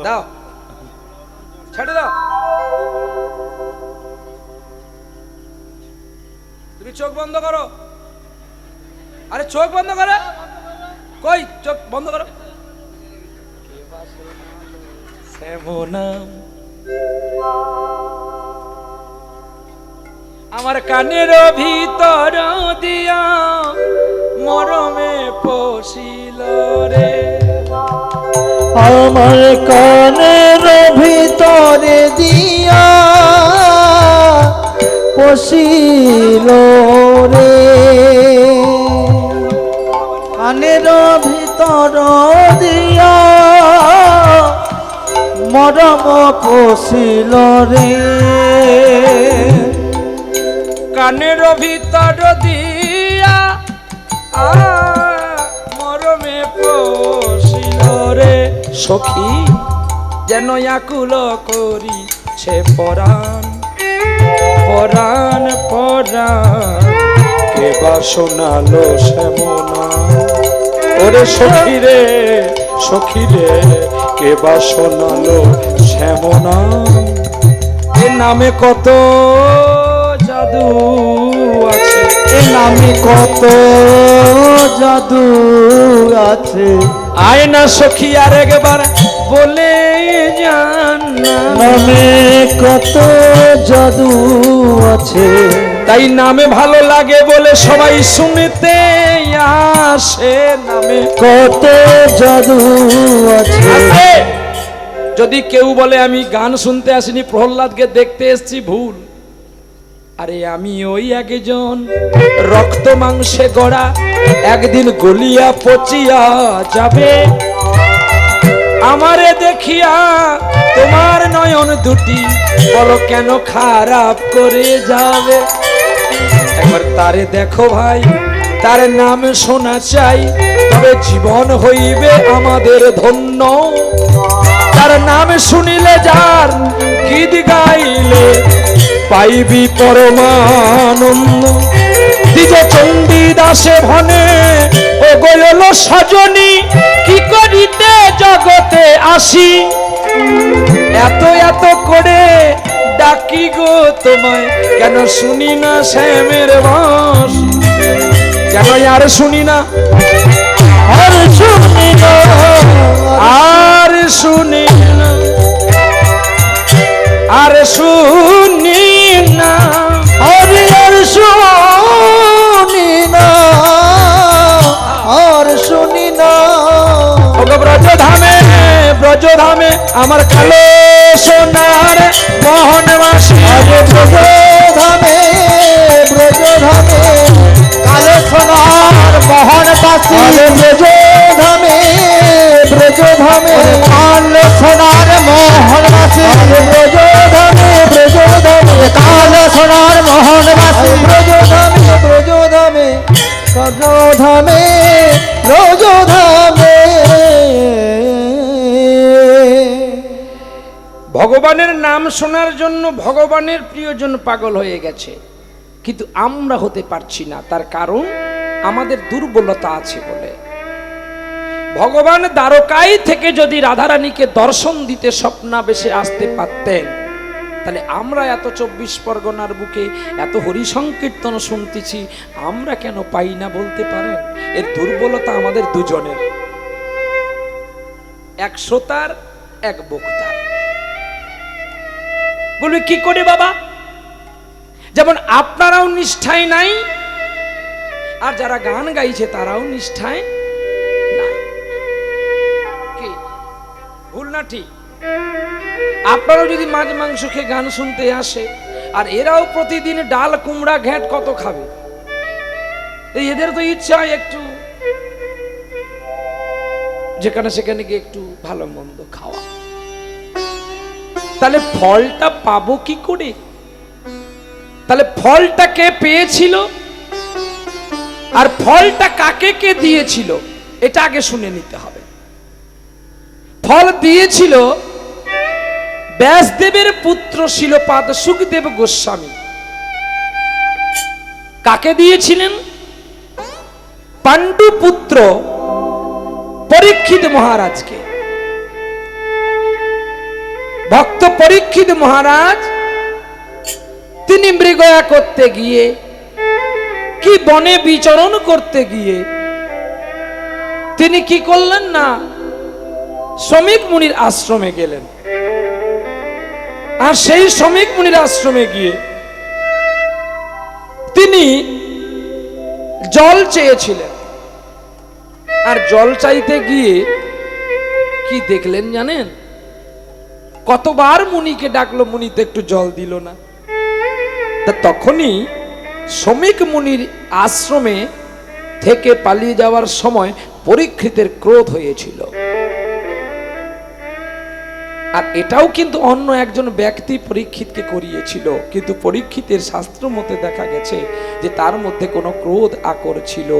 দাও, ছেড়ে দাও। তুমি চোখ বন্ধ করো। আরে চোখ বন্ধ করো। কই চোখ বন্ধ করো। আমার কানের ভিতর দিয়া মরমে পশিল রে, আমার কানের ভিতরে দিয়া পশিল রে, কানের ভিতর দিয়া মরম পশিল রে, কানের ভিতর দিয়া মরমে পশিল রে। সখী যেন আকুল করি সে পরাণ পরাণ পরাণ, কে বা শোনালো শ্যামনা। ওরে সখী রে সখী রে, কে বা শোনালো শ্যামনা। এ নামে কত জাদু আছে, এ নামে কত জাদু আছে। আয় না সখী আর একবার বলে জান না। নামে কত জাদু আছে, তাই নামে ভালো লাগে বলে সবাই শুনতে আসে। নামে কত জাদু আছে। যদি কেউ বলে আমি গান শুনতে আসিনি, প্রহ্লাদকে দেখতে এসেছি, ভুল। আরে আমি ওই একজন রক্ত মাংসে গড়া, একদিন গলিয়া পচিয়া যাবে। আমারে দেখিয়া তোমার নয়ন দুটি বলো কেন খারাপ করে যাবে। একবার তারে দেখো ভাই, তার নাম শোনা চাই, তবে জীবন হইবে আমাদের ধন্য। তার নাম শুনিলে যার গীত গাইলে পাইবি পরমানন্দ। দ্বিজ চণ্ডী দাসে ভনে ও গয়ল সজনী, কি করিতে জগতে আসি। এত এত করে ডাকি গো তোমায়, কেন শুনি না শ্যামের বাঁশি। কেন আর শুনি না, আর শুনি না, আর শুনি না, আর শুনি না, আর শুনি না, আর শুনি না। ব্রজধামে ব্রজধামে আমার কালো সোনার মোহন মাসি। ব্রজধামে ব্রজধামে কালো সোনার মোহন বাসী। ব্রজধামে ব্রজধামে কালো সোনার মোহন বাসী। ব্রজধামে ব্রজধামে কালো সোনার মোহন বাসী। ব্রজধামে ব্রজধামে ব্রজধামে ব্রজধামে। ভগবানের নাম শোনার জন্য ভগবানের প্রিয়জন পাগল হয়ে গেছে, কিন্তু আমরা হতে পারছি না। তার কারণ আমাদের দুর্বলতা আছে বলে। ভগবান দ্বারকায় থেকে যদি রাধারানীকে দর্শন দিতে স্বপ্নাবেশে আসতে পারতেন, তাহলে আমরা এত 24 পরগনার বুকে এত হরি সংকীর্তন শুনতেছি, আমরা কেন পাই না বলতে পারেন? এর দুর্বলতা আমাদের দুজনের, এক শ্রোতার এক বক্তার। বলবে কি করে বাবা? যেমন আপনারাও নিষ্ঠায় নাই, আর যারা গান গাইছে তারাও নিষ্ঠায় নাই। কি ভুল না ঠিক? আপনারাও যদি মাছ মাংস খেয়ে গান শুনতে আসে, আর এরাও প্রতিদিন ডাল কুমড়া ঘ্যাট কত খাবে, এদের তো ইচ্ছা একটু যেখানে সেখানে গিয়ে একটু ভালো মন্দ খাওয়া। তাহলে ফলটা পাবো কি করে? তাহলে ফলটা কে পেয়েছিল আর ফলটা কাকে কে দিয়েছিল, এটা আগে শুনে নিতে হবে। ফল দিয়েছিল ব্যাসদেবের পুত্র শিলপাদ সুখদেব গোস্বামী। কাকে দিয়েছিলেন? পাণ্ডু পুত্র পরীক্ষিত মহারাজকে। ভক্ত পরীক্ষিত মহারাজ তিনি মৃগয়া করতে গিয়ে কি বনে বিচরণ করতে গিয়ে তিনি কি করলেন না শ্রমিক মুনির আশ্রমে গেলেন। আর সেই শ্রমিক মুনির আশ্রমে গিয়ে তিনি জল চেয়েছিলেন। আর জল চাইতে গিয়ে কি দেখলেন জানেন? কতবার মুনিকে ডাকলো, মুনি তো একটু জল দিল না। তা তখনই শ্রমিক মুনির আশ্রমে থেকে পালিয়ে যাওয়ার সময় পরীক্ষিতের ক্রোধ হয়েছিল। আর এটাও কিন্তু অন্য একজন ব্যক্তি পরীক্ষিতকে করিয়েছিল, কিন্তু পরীক্ষিতের শাস্ত্র মতে দেখা গেছে যে তার মধ্যে কোনো ক্রোধ আকর ছিল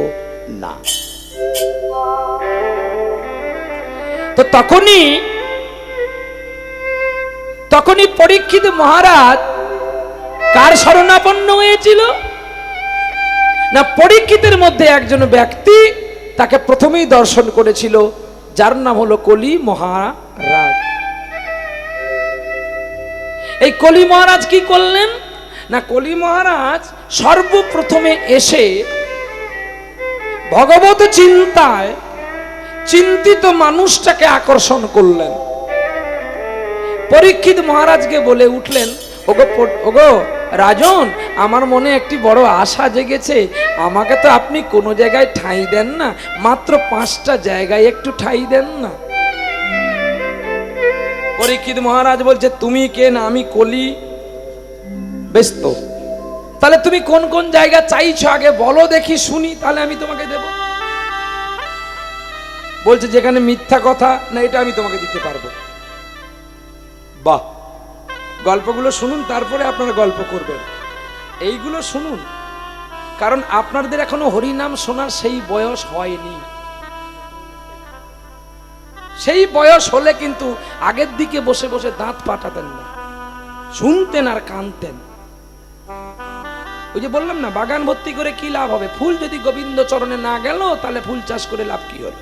না। তো তখনই পরীক্ষিত মহারাজ কার শরণাপন্ন হয়েছিল না? পরীক্ষিতের মধ্যে একজন ব্যক্তি তাকে প্রথমেই দর্শন করেছিল, যার নাম হলো কলি মহারাজ। এই কলি মহারাজ কি করলেন না? কলি মহারাজ সর্বপ্রথমে এসে ভগবত চিন্তায় চিন্তিত মানুষটাকে আকর্ষণ করলেন। পরীক্ষিত মহারাজকে বলে উঠলেন, ওগো রাজন, আমার মনে একটি বড় আশা জেগেছে, আমাকে তো আপনি কোনো জায়গায় ঠাঁই দেন না, মাত্র 5টা জায়গায় একটু ঠাঁই দেন না। পরীক্ষিত মহারাজ বলছে, তুমি কে? না আমি কলি। বেশ তো, তাহলে তুমি কোন কোন জায়গা চাইছো আগে বলো দেখি, শুনি, তাহলে আমি তোমাকে দেব। বলছে যেখানে মিথ্যা কথা না, এটা আমি তোমাকে দিতে পারবো। বাহ, গল্পগুলো শুনুন, তারপরে আপনারা গল্প করবেন। এইগুলো শুনুন, কারণ আপনাদের এখনো হরিনাম শোনার সেই বয়স হয়নি। সেই বয়স হলে কিন্তু আগের দিকে বসে বসে দাঁত পাঠাতেন না, শুনতেন আর কানতেন। ওই যে বললাম না, বাগান ভর্তি করে কি লাভ হবে? ফুল যদি গোবিন্দ চরণে না গেল, তাহলে ফুল চাষ করে লাভ কি হলো?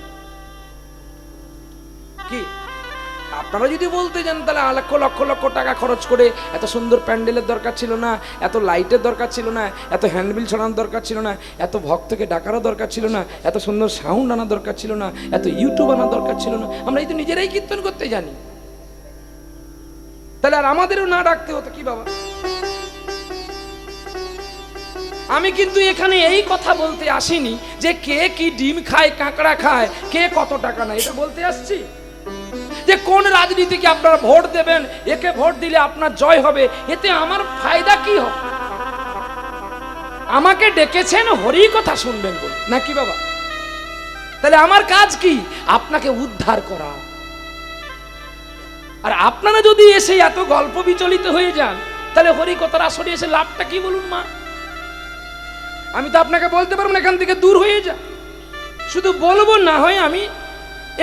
কি আপনারা যদি বলতে যান, তাহলে লক্ষ লক্ষ লক্ষ টাকা খরচ করে এত সুন্দর প্যান্ডেলের দরকার ছিল না, এত লাইটের দরকার ছিল না, এত হ্যান্ডবিল ছড়ানোর দরকার ছিল না, এত ভক্তকে ডাকারও দরকার ছিল না, এত সুন্দর সাউন্ড আনার দরকার ছিল না, এত ইউটিউব আনার দরকার ছিল না। আমরা এই তো নিজেরাই কীর্তন করতে জানি, তাহলে আর আমাদেরও না ডাকতে হতো কি বাবা? আমি কিন্তু এখানে এই কথা বলতে আসিনি যে কে কি ডিম খায়, কাঁকড়া খায়, কে কত টাকা নেয়, এটা বলতে আসছি। যে কোন রাজনীতিকে আপনারা ভোট দেবেন, একে ভোট দিলে আপনার জয় হবে, এতে আমার ফায়দা কি হবে? আমাকে ডেকেছেন হরি কথা শুনবেন বলে নাকি বাবা? তাহলে আমার কাজ কি? আপনাকে উদ্ধার করা। আর আপনারা যদি এসে এত গল্প বিচলিত হয়ে যান, তাহলে হরি কথার আসরে এসে লাভটা কি বলুন মা? আমি তো আপনাকে বলতে পারবো না এখান থেকে দূর হয়ে যা, শুধু বলবো না হয় আমি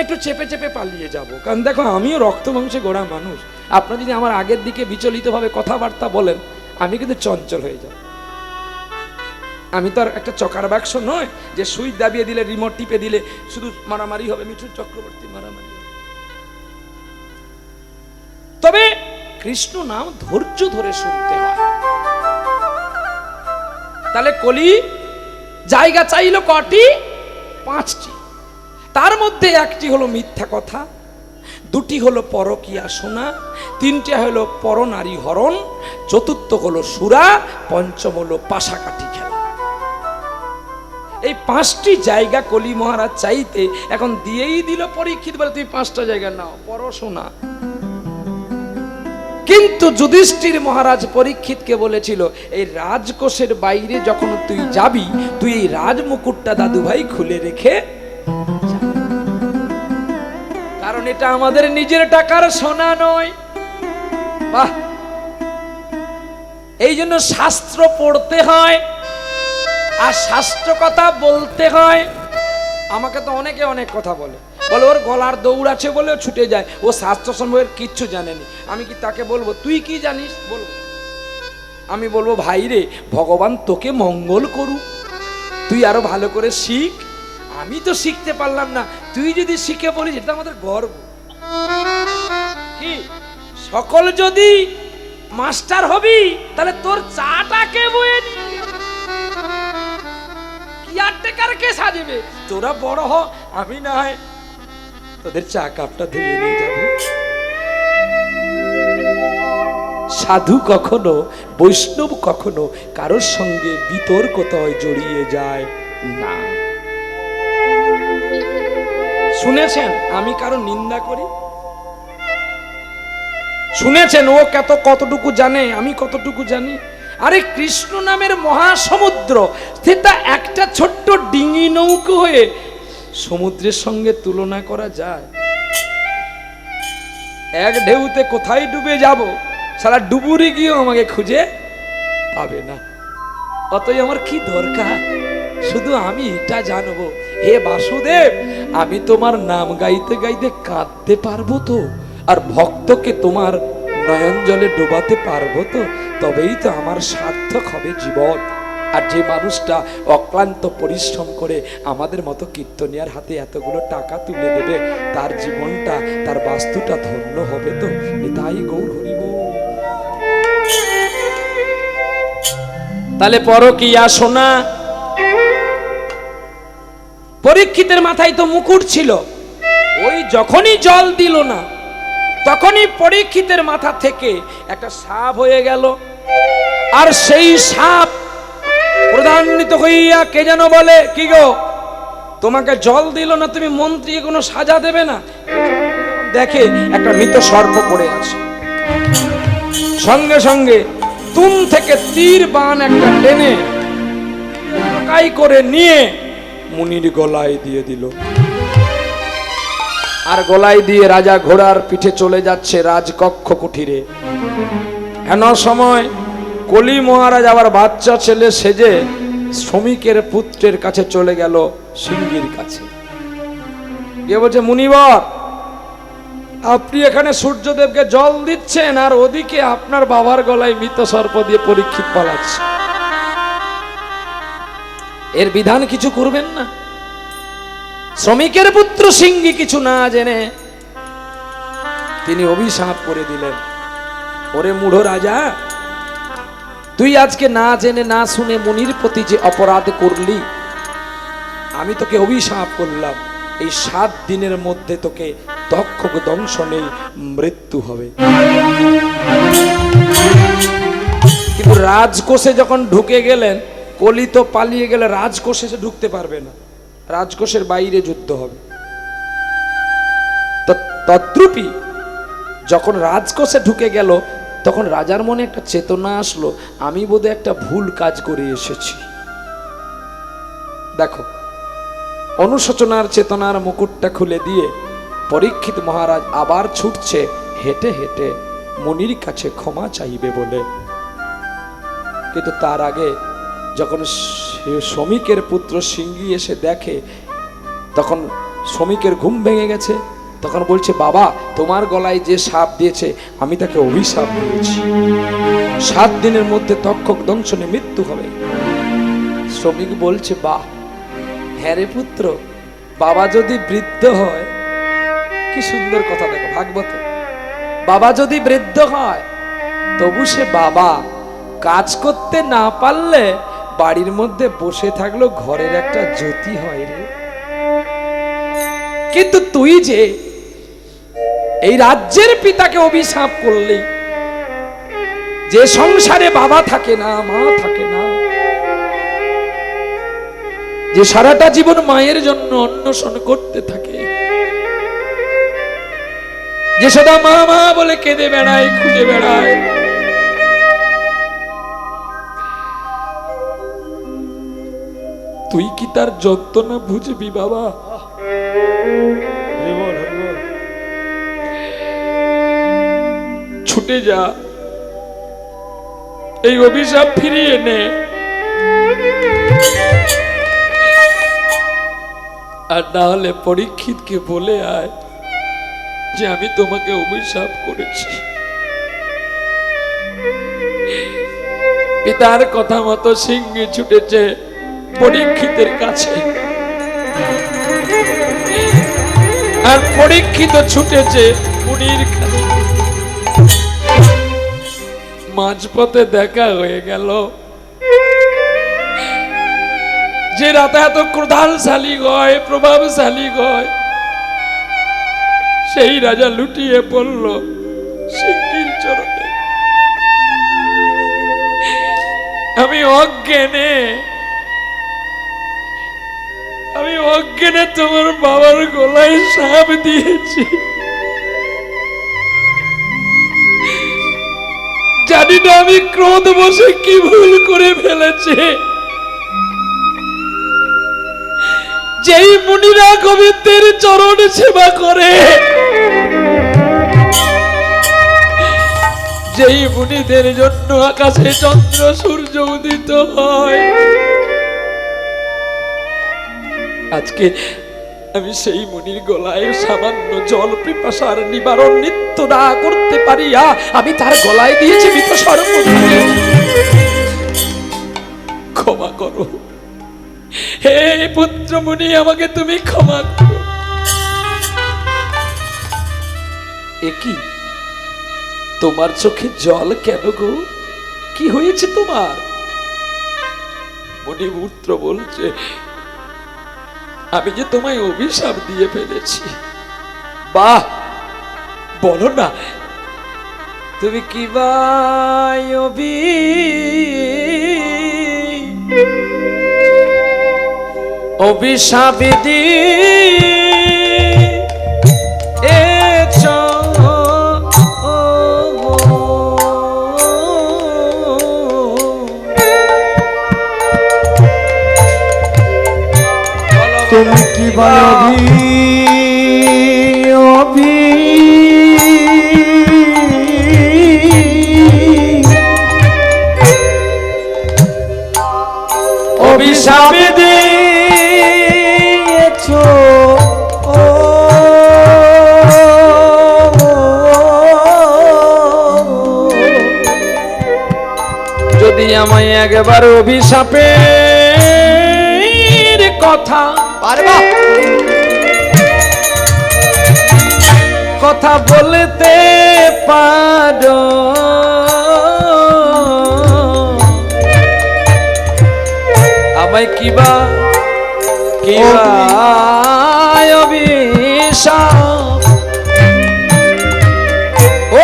একটু চেপে চেপে পালিয়ে যাব। কারণ দেখো, আমিও রক্ত মাংসে গড়া মানুষ। আপনারা যদি আমার আগের দিকে বিচলিতভাবে কথাবার্তা বলেন, আমি কিন্তু চঞ্চল হয়ে যাব। আমি তো আর একটা চকার বাক্স নয় যে সুইচ দাবিয়ে দিলে, রিমোট টিপে দিলে শুধু মারামারি হবে, মিঠুন চক্রবর্তী মারামারি। তবে কৃষ্ণ নাম ধৈর্য ধরে শুনতে হয়। তাহলে কলি জায়গা চাইলো কটি? 5টি। তার মধ্যে একটি হলো মিথ্যা কথা, 2টি হলো পরকীয়া শোনা, 3টে হলো পরনারী হরণ, 4র্থ হলো সুরা, 5ম হলো পাশাকাঠি খেলা। এই 5টি জায়গা কলি মহারাজ চাইতে এখন দিয়েই দিল পরীক্ষিত, বলে তুমি 5টা জায়গা নাও, পরশোনা। কিন্তু যুধিষ্ঠির মহারাজ পরীক্ষিতকে বলেছিল, এই রাজকোষের বাইরে যখন তুই যাবি, তুই এই রাজমুকুটটা দাদু ভাই খুলে রেখে, কারণ এটা আমাদের নিজের টাকার সোনা নয়। বাহ, এই জন্য শাস্ত্র পড়তে হয় আর শাস্ত্র কথা বলতে হয়। আমাকে তো অনেকে অনেক কথা বলে, ওর গলার দৌড় আছে বলে ছুটে যায়, ও শাস্ত্র সম্পর্কে কিচ্ছু জানেনি। আমি কি তাকে বলবো তুই কি জানিস? বলবো? আমি বলবো ভাই রে, ভগবান তোকে মঙ্গল করুক, তুই আরো ভালো করে শিখ। আমি তো শিখতে পারলাম না, তুই যদি শিখে বলিস, এটা আমাদের গর্ব। কি সকল যদি মাস্টার হবি তাহলে তোর চাটা কে বয়ে কেয়ারটেকার কে সাজবে? তোরা বড় হ, আমি না হয় তোদের চা কাপটা ধুয়ে নিয়ে যাবো। সাধু কখনো, বৈষ্ণব কখনো কারোর সঙ্গে বিতর্কতায় জড়িয়ে যায় না। শুনেছেন আমি কারো নিন্দা করি? শুনেছেন ও কতটুকু জানে, আমি কতটুকু জানি? আরে কৃষ্ণ নামের মহাসমুদ্র, সেটা একটা ছোট্ট ডিঙি নৌকো হয়ে সমুদ্রের সঙ্গে তুলনা করা যায়? এক ঢেউতে কোথায় ডুবে যাব, সারা ডুবুরি গিয়েও আমাকে খুঁজে পাবে না। অতই আমার কি দরকার? শুধু আমি এটা জানবো, হে বাসুদেব, আমি তোমার নাম গাইতে গাইতে কাঁদতে পারবো তো? আর ভক্তকে তোমার নয়ন জলে ডোবাতে পারবো তো? তবেই তো আমার সার্থক হবে জীবন। আর যে মানুষটা অক্লান্ত পরিশ্রম করে আমাদের মতো কীর্তনিয়ার হাতে এতগুলো টাকা তুলে দেবে, তার জীবনটা, তার বাস্তুটা ধন্য হবে তো? এটাই গৌর হরিব। তাহলে পরকীয়া শোনা, পরীক্ষিতের মাথায় তো মুকুট ছিল, ওই যখনই জল দিল না তখনই পরীক্ষিতের মাথা থেকে একটা সাপ হয়ে গেল। আর সেই সাপ প্রধান্বিত হইয়া কে যেন বলে, কি গো তোমাকে জল দিল না, তুমি মন্ত্রী কোনো সাজা দেবে না? দেখে একটা মৃত সর্প পড়ে আছে, সঙ্গে সঙ্গে তুম থেকে তীর বান একটা টেনে কাই করে নিয়ে মুনির গলায় দিয়ে দিল। আর গলায় দিয়ে রাজা ঘোড়ার পিঠে চলে যাচ্ছে রাজকক্ষ কুঠিরে। এন সময় কলি মহারাজ আবার বাচ্চা ছেলে সেজে শ্রমিকের পুত্রের কাছে চলে গেল, সিংহীর কাছে গিয়ে বলছে, মুনিবর, আপনি এখানে সূর্যদেবকে জল দিচ্ছেন আর ওদিকে আপনার বাবার গলায় মৃত সর্প দিয়ে পরীক্ষিত পালাচ্ছে, এর বিধান কিছু করবেন না? শ্রমিকের পুত্র সিংহী কিছু না জেনে তিনি অভিশাপ করে দিলেন, ওরে মূঢ় রাজা, তুই আজকে না জেনে না শুনে মুনির প্রতি যে অপরাধ করলি, আমি তোকে অভিশাপ করলাম, এই 7 দিনের মধ্যে তোকে দক্ষ দংশনে মৃত্যু হবে। কিন্তু রাজকোষে যখন ঢুকে গেলেন, কলি তো পালিয়ে গেলে রাজকোষে সে ঢুকতে পারবে না, রাজকোষের বাইরে যুদ্ধ হবে। তদ্রূপী যখন রাজকোষে ঢুকে গেল, তখন রাজার মনে একটা চেতনা আসলো, আমি বোধহয় একটা ভুল কাজ করে এসেছি। দেখো, অনুশোচনার চেতনার মুকুটটা খুলে দিয়ে পরীক্ষিত মহারাজ আবার ছুটছে হেঁটে হেঁটে মুনির কাছে ক্ষমা চাইবে বলে। কিন্তু তার আগে যখন শ্রমিকের পুত্র সিংহী এসে দেখে, তখন শ্রমিকের ঘুম ভেঙে গেছে। তখন বলছে, বাবা, তোমার গলায় যে সাপ দিয়েছে আমি তাকে অভিশাপ দিয়েছি, 7 দিনের মধ্যে তক্ষক দংশনে মৃত্যু হবে। শ্রমিক বলছে, বাহ, হ্যাঁ রে পুত্র, বাবা যদি বৃদ্ধ হয়, কি সুন্দর কথা, দেখো ভাগবত, বাবা যদি বৃদ্ধ হয় তবু সে বাবা, কাজ করতে না পারলে বাড়ির মধ্যে বসে থাকলো ঘরের একটা জ্যোতি হয় রে। কিন্তু তুই যে এই রাজ্যের পিতাকে অভিশাপ করলি, যে সংসারে বাবা থাকে না, মা থাকে না, যে সারাটা জীবন মায়ের জন্য অন্বেষণ করতে থাকে, যে সদা মা মা বলে কেঁদে বেড়ায়, খুঁজে বেড়ায়, তুই কি তার যন্ত্রণা বুঝবি বাবা? ছুটে যা, এই অভিশাপ ফিরিয়ে নে, আর না হলে পরীক্ষিতকে বলে আয় যে আমি তোমাকে অভিশাপ করেছি। পিতার কথা মতো সিংহী ছুটেছে পরীক্ষিতের কাছে, আর পরীক্ষিত ছুটেছে মুনির কাছে। মাঝপথে দেখা হয়ে গেল। যে রাতে এত ক্রোধানশালী হয়, প্রভাবশালী হয়, সেই রাজা লুটিয়ে পড়ল সিংহীর চরণে। আমি অজ্ঞানে তোমার বাবার গলায় সাপ দিয়েছি। জানি না আমি ক্রোধ বসে কি ভুল করে ফেলেছি। যেই মুনিরা গোবিন্দের চরণ সেবা করে, যেই মুনিদের জন্য আকাশে চন্দ্র সূর্য উদিত হয়, আজকে আমি সেই মুনির গলায় সামান্য জল পিপাসার নিবারণ নিত্য না করতে পারিয়া আমি তার গলায় দিয়েছি মৃত সর্প। ক্ষমা করো হে পুত্র মুনি, আমাকে তুমি ক্ষমা করো। একি তোমার চোখে জল কেন গো? কি হয়েছে তোমার? মুনি পুত্র বলছে, আমি যে তোমায় অভিশাপ দিয়ে ফেলেছি। বাহ, বলো না তুমি কি অভিশাপ দিয়েছ? তুমি কি অভিশাপ দিয়েছ? যদি আমায় একবার অভিশাপের কথা বলতে পারো, আমায় কিবা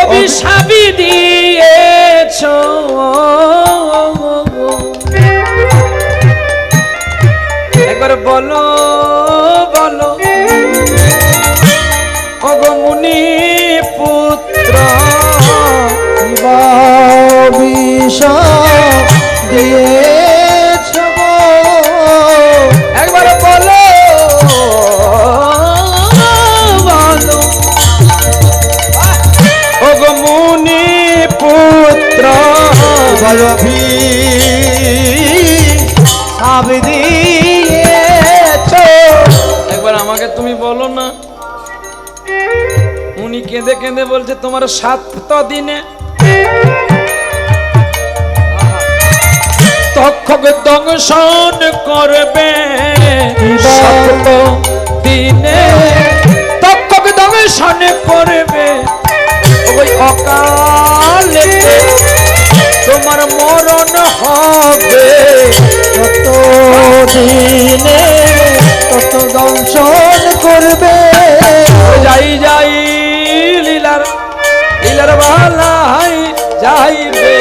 অভিশাপ দিয়েছ? একবার বলো বলো ওগো মুনি পুত্র, অভিশাপ দিয়েছ? একবার বলো বলো ওগো মুনি পুত্র, অভিশাপ দিয়েছ? একবার আমাকে তুমি বলো না। উনি কেঁদে কেঁদে বলছে তোমার 7 দিনে তক্ষক দংশন করবে। 7 দিনে তক্ষক দংশন করবে, ওই অকালে তোমার মরণ হবে। তত দিনে তত দংশন করবে। যাই যাই লীলার লীলার বালাই যাইবে।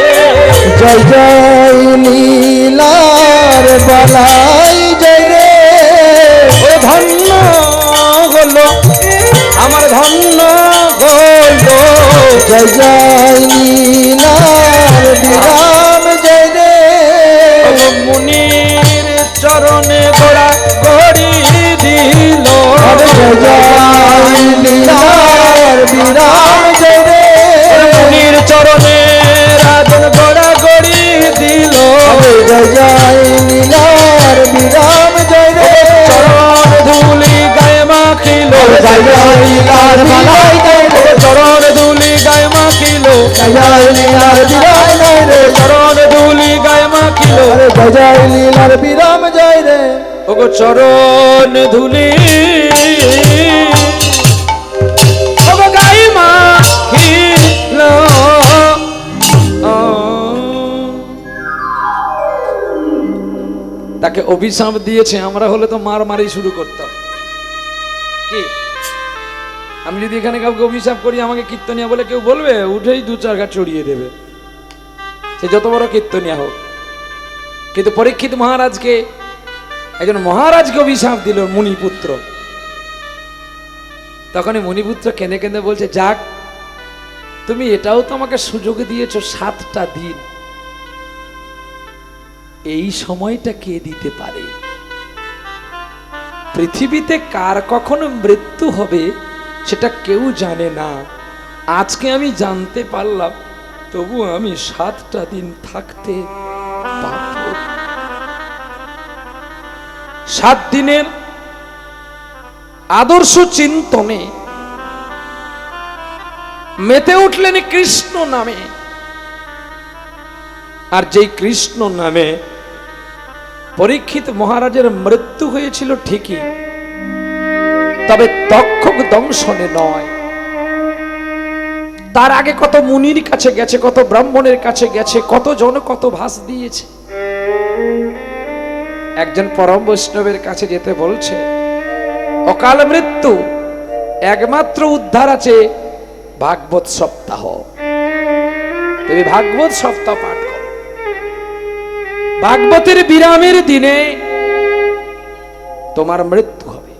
জয় জয় লীলার বালাই জয় রে। ও ধন্য হলো আমার ধন্য হলো। জয় জয় লীলার বিরাম জয় রে। মুনির চরণে গোড়া গড়ি দিল। জয় জয় লীলার বিরাম জয় রে। মুনির চরণে রাজন গোড়া গড়ি দিল। জয় জয় লীলার বিরাম জয় রে। চরণ ধুলি গায়ে মাখিল। জয় জয় লীলার বালাই জয় রে। চরণ ধুলি গায়ে মাখিল। জয় জয় লীলার বিরাম জয় রে। চরণ ধুলি গায়ে মাখিল। জয় জয় লীলার বিরাম জয় রে। ওগো চরণ ধুলি ওগো গায়ে মাখিল। যাকে অভিশাপ দিয়েছে, আমরা হলে তো মারামারি শুরু করতাম। কি আমি যদি এখানে কাউকে অভিশাপ করি, আমাকে কীর্তনিয়া বলে কেউ বলবে? উঠেই দু চার ঘাট চড়িয়ে দেবে, সে যত বড় কীর্তনিয়া হোক। কিন্তু পরীক্ষিত মহারাজকে, একজন মহারাজকে অভিশাপ দিল মুনিপুত্র। তখনই মুনিপুত্র কেঁদে কেঁদে বলছে, যাক, তুমি এটাও তো আমাকে সুযোগ দিয়েছো 7টা দিন, এই সময়টা কে দিতে পারে? পৃথিবীতে কার কখনো মৃত্যু হবে সেটা কেউ জানে না। আজকে আমি জানতে পারলাম, তবু আমি 7টা দিন থাকতে পারব। 7 দিনের আদর্শ চিন্তনে মেতে উঠলেন কৃষ্ণ নামে। আর যেই কৃষ্ণ নামে পরীক্ষিত মহারাজের মৃত্যু হয়েছিল ঠিকই, তবে তক্ষক দংশনে নয়। তার আগে কত মুনির কাছে গেছে, কত ব্রাহ্মণের কাছে গেছে, কত জন কত ভাস দিয়েছে। একজন পরম বৈষ্ণবের কাছে যেতে বলছে, অকাল মৃত্যু একমাত্র উদ্ধার আছে ভাগবত সপ্তাহ। তুমি ভাগবত সপ্তাহ পাঠ করো। ভাগবতের বিরামের দিনে তোমার মৃত্যু হবে।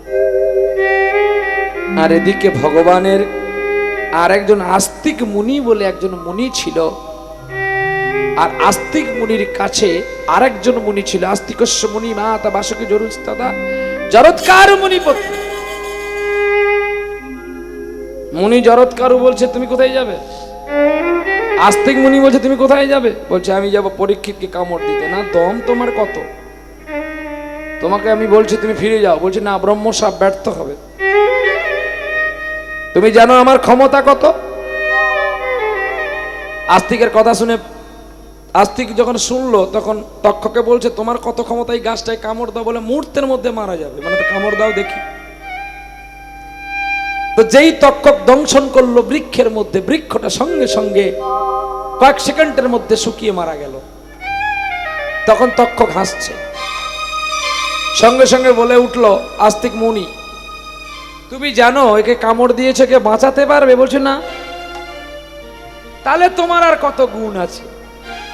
আর এদিকে ভগবানের আর একজন আস্তিক মুনি বলে একজন মুনি ছিল, আর আস্তিক মুনির কাছে আরেকজন মুনি ছিল, আস্তিকস্য মুনি মাতা বাসকি জরুস্তাদা জরৎকার মুনি পত্নী। মুনি জরৎকারু বলছে, তুমি কোথায় যাবে? আস্তিক মুনি বলছে, তুমি কোথায় যাবে? বলছে, আমি যাব পরীক্ষিতকে কামড় দিতে। না, দম তোমার কত? তোমাকে আমি বলছি তুমি ফিরে যাও। বলছে, না, ব্রহ্মশাপ ব্যর্থ হবে। তুমি জানো আমার ক্ষমতা কত? আস্তিকের কথা শুনে আস্তিক যখন শুনলো, তখন তক্ষকে বলছে, তোমার কত ক্ষমতা, এই গাছটায় কামড় দাও। বলে, মুহূর্তের মধ্যে মারা যাবে। মানে তো কামড় দাও দেখি। তো যেই তক্ষক দংশন করলো বৃক্ষের মধ্যে, বৃক্ষটা সঙ্গে সঙ্গে কয়েক সেকেন্ডের মধ্যে শুকিয়ে মারা গেল। তখন তক্ষক হাসছে, সঙ্গে সঙ্গে বলে উঠলো আস্তিক মুনি, তুমি জানো একে কামড় দিয়েছে কে বাঁচাতে পারবে? বলছে, না। তাহলে তোমার আর কত গুণ আছে?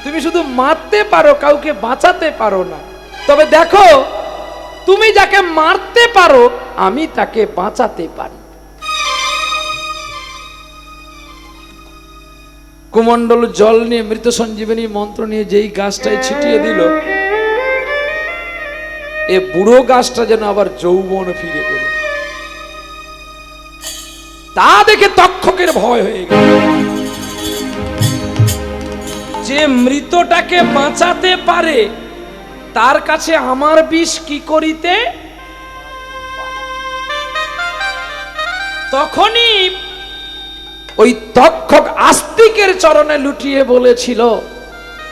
তুমি শুধু মারতে পারো, কাউকে বাঁচাতে পারো না। তবে দেখো, তুমি যাকে মারতে পারো, আমি তাকে বাঁচাতে পারি। কুমণ্ডল জল নিয়ে, মৃত সঞ্জীবনী মন্ত্র নিয়ে যেই গাছটায় ছিটিয়ে দিল, এ বুড়ো গাছটা যেন আবার যৌবন ফিরে পেল। তা দেখে তক্ষকের ভয় হয়ে গেল। যে মৃতটাকে বাঁচাতে পারে, তার কাছে আমার বিষ কি করিতে? তখনই ওই তক্ষক আস্তিকের চরণে লুটিয়ে বলেছিল,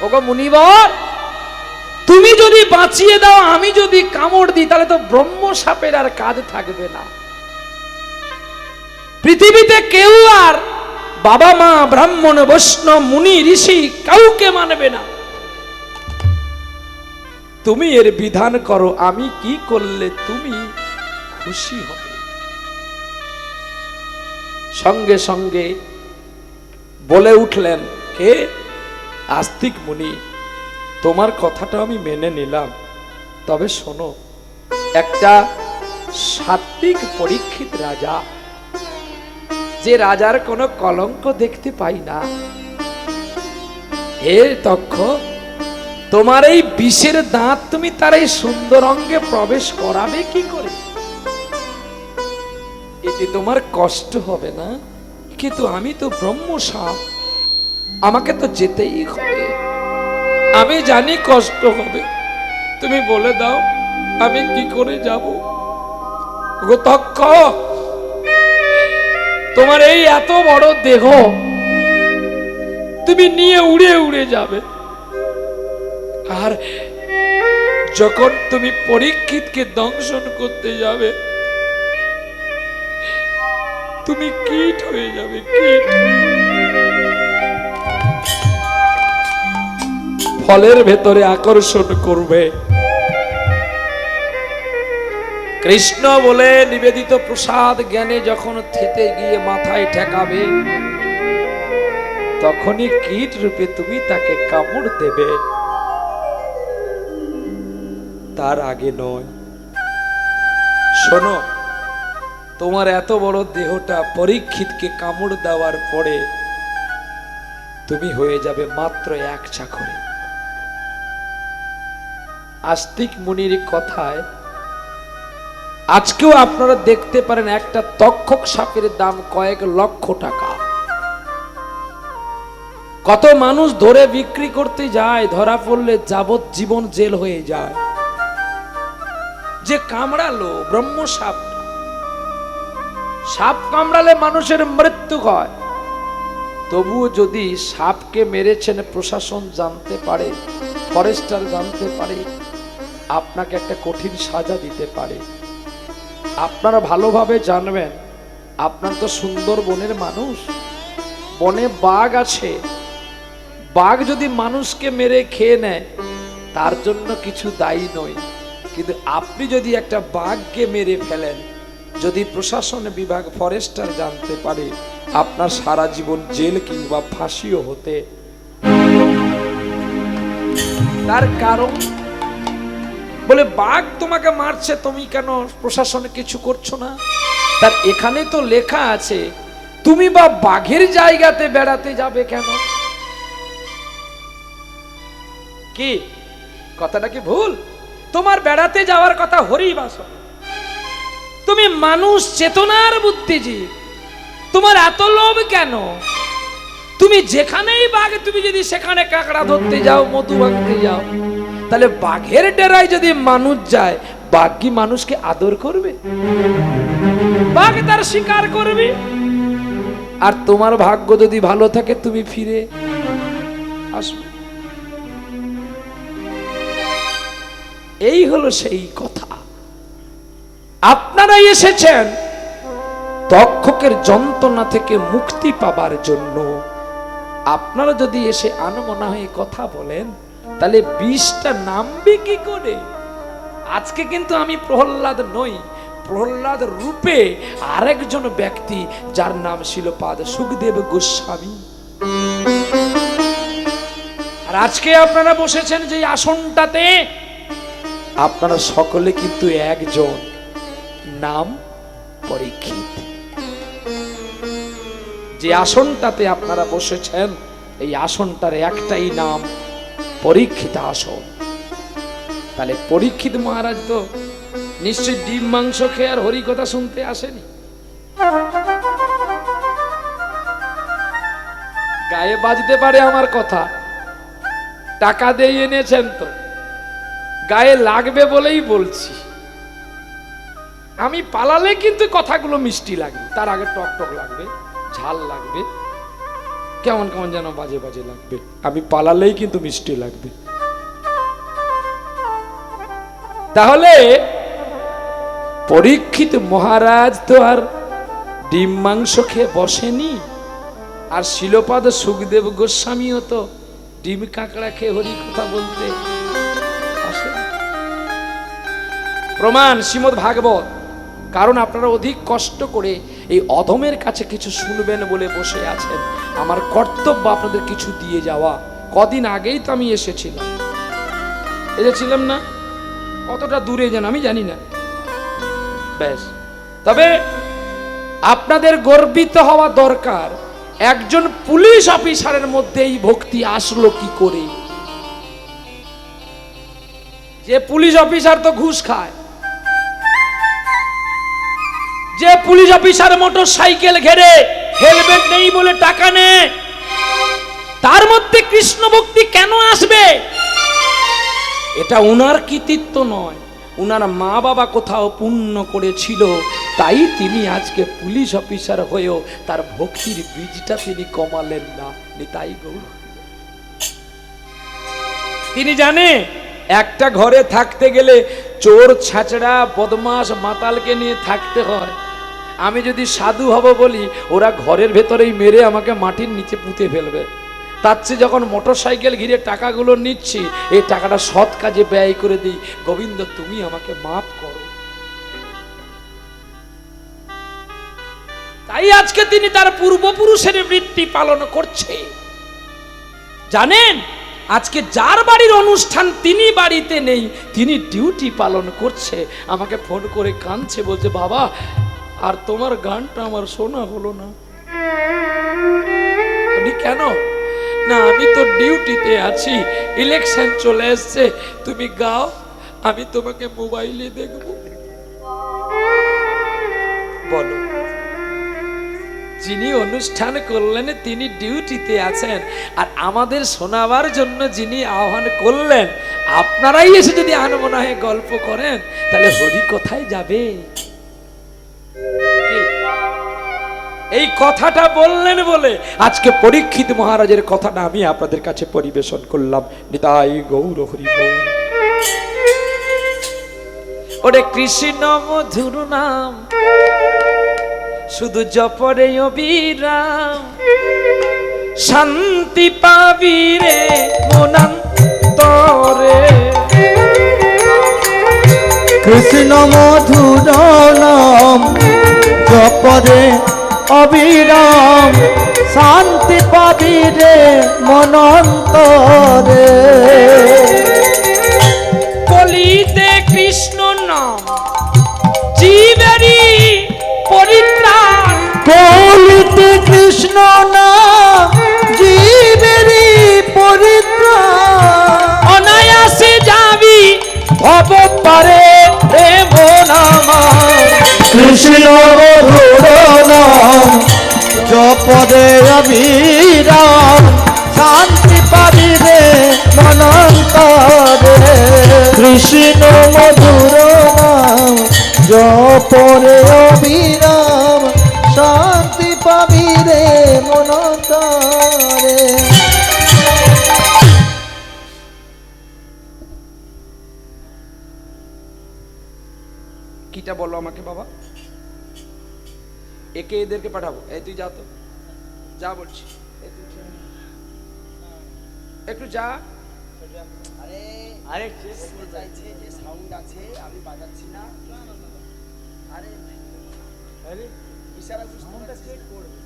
ওগো মুনিবর, তুমি যদি বাঁচিয়ে দাও, আমি যদি কামড় দিই, তাহলে তো ব্রহ্ম সাপের আর কাজ থাকবে না। পৃথিবীতে কেউ আর বাবা মা ব্রাহ্মণ বৈষ্ণব মুনি ঋষি কাউকে মানবে না। তুমি এর বিধান করো, আমি কি করলে তুমি খুশি হবে? সঙ্গে সঙ্গে বলে উঠলেন, কে? আস্তিক মুনি, তোমার কথাটা আমি মেনে নিলাম। তবে শোনো, একটা সাত্বিক পরীক্ষিত রাজা, যে রাজার কোনো কলঙ্ক দেখতে পাই না, হে তক্ষক, তোমার এই বিষের দাঁত তুমি তার এই সুন্দর অঙ্গে প্রবেশ করাবে কি করে? এতে তোমার কষ্ট হবে না? কিন্তু আমি তো ব্রহ্ম সাপ, আমাকে তো যেতেই হবে। আমি জানি কষ্ট হবে, তুমি বলে দাও আমি কি করে যাব? গো তক্ষক, তোমার এই এত বড় দেহ তুমি নিয়ে উড়ে উড়ে যাবে, আর যখন তুমি পরীক্ষিতকে দংশন করতে যাবে, তুমি কীট হয়ে যাবে, কীট। ফলের ভেতরে আকর্ষণ করবে, কৃষ্ণ বলে নিবেদিত প্রসাদ জ্ঞানে যখন থেতে গিয়ে মাথায় ঠেকাবে, তখনই কীট রূপে তুমি তাকে কামড় দেবে, তার আগে নয়। শোনো, তোমার এত বড় দেহটা পরীক্ষিতকে কামড় দেওয়ার পরে তুমি হয়ে যাবে মাত্র এক চাকরি। আস্তিক মুনির কথায় আজকেও আপনারা দেখতে পারেন একটা তক্ষক সাপের দাম কয়েক লক্ষ টাকা। কত মানুষ ধরে বিক্রি করতে যায়, ধরা পড়লে যাবজ্জীবন জেল হয়ে যায়। যে কামড়ালো ব্রহ্ম সাপ, সাপ কামড়ালে মানুষের মৃত্যু হয়, তবুও যদি সাপকে মেরেছেন প্রশাসন জানতে পারে, ফরেস্টার জানতে পারে, আপনাকে একটা কঠিন সাজা দিতে পারে। আপনারা ভালোভাবে জানবেন, আপনার তো সুন্দরবনের মানুষ, বনে বাঘ আছে, বাঘ যদি মানুষকে মেরে খেয়ে নেয় তার জন্য কিছু দায়ী নয়, কিন্তু আপনি যদি একটা বাঘকে মেরে ফেলেন, যদি প্রশাসন বিভাগ ফরেস্টার জানতে পারে, আপনার সারা জীবন জেল কিংবা ফাঁসিও হতে। তার কারণ বলে বাঘ তোমাকে মারছে, তুমি কেন প্রশাসনে কিছু করছো না? তার এখানে তো লেখা আছে, তুমি বা বাঘের জায়গাতে বেড়াতে যাবে কেন? কি কথাটা কি ভুল? তোমার বেড়াতে যাওয়ার কথা হরিবাসন, তুমি মানুষ চেতনার বুদ্ধিজীব, তোমার এত লোভ কেন? তুমি যেখানেই বাঘ, তুমি যদি সেখানে কাঁকড়া ধরতে যাও, মধু ভাঙতে যাও, তাহলে বাঘের ডেরায় যদি মানুষ যায়, বাঘ কি মানুষকে আদর করবে? বাঘ তার শিকার করবে। আর তোমার ভাগ্য যদি ভালো থাকে, তুমি ফিরে আসবে। এই হলো সেই কথা। আপনারাই এসেছেন তক্ষকের যন্ত্রণা থেকে মুক্তি পাবার জন্য। আপনারা যদি এসে আনমনা হয়ে কথা বলেন, তাহলে বিষটা নামবে কি করে? আজকে কিন্তু আমি প্রহ্লাদ নই, প্রহ্লাদ রূপে আরেকজন ব্যক্তি, যার নাম শিলপাদ সুখদেব গোস্বামী। আর আজকে আপনারা বসেছেন যে আসনটাতে, আপনারা সকলে কিন্তু একজন, নাম পরীক্ষিত। যে আসনটাতে আপনারা বসেছেন, এই আসনটার একটাই নাম পরীক্ষিত আসন। তাহলে পরীক্ষিত মহারাজ তো নিশ্চয় ডিম মাংস খেয়ে আর হরি কথা শুনতে আসেনি। গায়ে বাজতে পারে আমার কথা, টাকা দিয়ে এনেছেন তো, গায়ে লাগবে বলেই বলছি। আমি পালালে কিন্তু কথাগুলো মিষ্টি লাগবে, তার আগে টক টক লাগবে, ঝাল লাগবে, কেমন কেমন যেন বাজে বাজে লাগবে। আমি পালালেই কিন্তু মিষ্টি লাগবে। তাহলে পরীক্ষিত মহারাজ তো আর ডিম মাংস খেয়ে বসেনি, আর শিলপাদ সুখদেব গোস্বামীও তো ডিম কাঁকড়া খেয়ে হরি কথা বলতে আসেনি। প্রমাণ শ্রীমদ্ ভাগবত। কারণ আপনারা অধিক কষ্ট করে এই অধমের কাছে কিছু শুনবেন বলে বসে আছেন। আমার কর্তব্য আপনাদের কিছু দিয়ে যাওয়া। কদিন আগেই তো আমি এসেছিলাম না, কতটা দূরে যেন আমি জানি না, ব্যাস। তবে আপনাদের গর্বিত হওয়া দরকার, একজন পুলিশ অফিসারের মধ্যে এই ভক্তি আসলো কি করে? যে পুলিশ অফিসার তো ঘুষ খায়, যে পুলিশ অফিসার মোটর সাইকেল ঘেরে হেলমেট নেই বলে টাকা নেয়, তার মধ্যে কৃষ্ণ ভক্তি কেন আসবে? এটা উনার কৃতিত্ব নয়, উনার মা বাবা কোথাও পুণ্য করেছিল, তাই তিনি আজকে পুলিশ অফিসার হয়েও তার ভক্তির বীজটা তিনি কমালেন না। তাই গৌর তিনি জানে একটা ঘরে থাকতে গেলে চোর ছাচড়া বদমাস মাতালকে নিয়ে থাকতে হয়। আমি যদি সাধু হব বলি, ওরা ঘরের ভেতরেই মেরে আমাকে মাটির নিচে পুঁতে ফেলবে। তার চেয়ে যখন মোটর সাইকেল ঘিরে টাকাগুলো নিচ্ছি, এই টাকাটা সৎ কাজে ব্যয় করে দিই। গোবিন্দ তুমি আমাকে মাফ করো। তাই আজকে তিনি তার পূর্বপুরুষের বৃত্তি পালন করছে। জানেন, আজকে যার বাড়ির অনুষ্ঠান তিনি বাড়িতে নেই, তিনি ডিউটি পালন করছে। আমাকে ফোন করে কাঁদছে, বলছে বাবা আর তোমার গানটা আমার শোনা হলো না। আমি কেন? না আমি তো ডিউটিতে আছি, ইলেকশন চলে এসছে, তুমি গাও, আমি তোমাকে মোবাইলে দেখব। বলো, যিনি অনুষ্ঠান করলেন তিনি ডিউটিতে আছেন, আর আমাদের শোনাবার জন্য যিনি আহ্বান করলেন, আপনারাই এসে যদি আনমনা হয়ে গল্প করেন, তাহলে হরি কোথায় যাবে? এই কথাটা বললেন বলে আজকে পরীক্ষিত মহারাজের কথাটা আমি আপনাদের কাছে পরিবেশন করলাম। নিতাই গৌর হরি বল। ওরে কৃষ্ণ মধুর নাম শুধু জপরে অবিরাম, শান্তি পাবি রে মনান্তরে। কৃষ্ণ মধুর নাম জপরে অবিরাম, শান্তি পাবি রে মনন্তরে। কলিতে কৃষ্ণ নাম জীবেরই পরিত্রাণ, কলিতে কৃষ্ণ নাম জীবেরই পরিত্রাণ, অনায়াসে যাবি ভব পারে রে মন আমার। কৃষ্ণ মধুর নাম জপরে অবিরাম, শান্তি পাবি রে মনন্তরে। কৃষ্ণ মধুর নাম জপরে অবিরাম, শান্তি পাবি রে মনন্তরে। কিটা বলো আমাকে বাবা, একে এদেরকে পাঠাবো। এই তুই যা, তো যা বলছি, একটু যা। আরে বলতে চাইছে যে সাউন্ড আছে আমি বাজাচ্ছি না। আরে ইশারা সাউন্ডটা সেট করবে,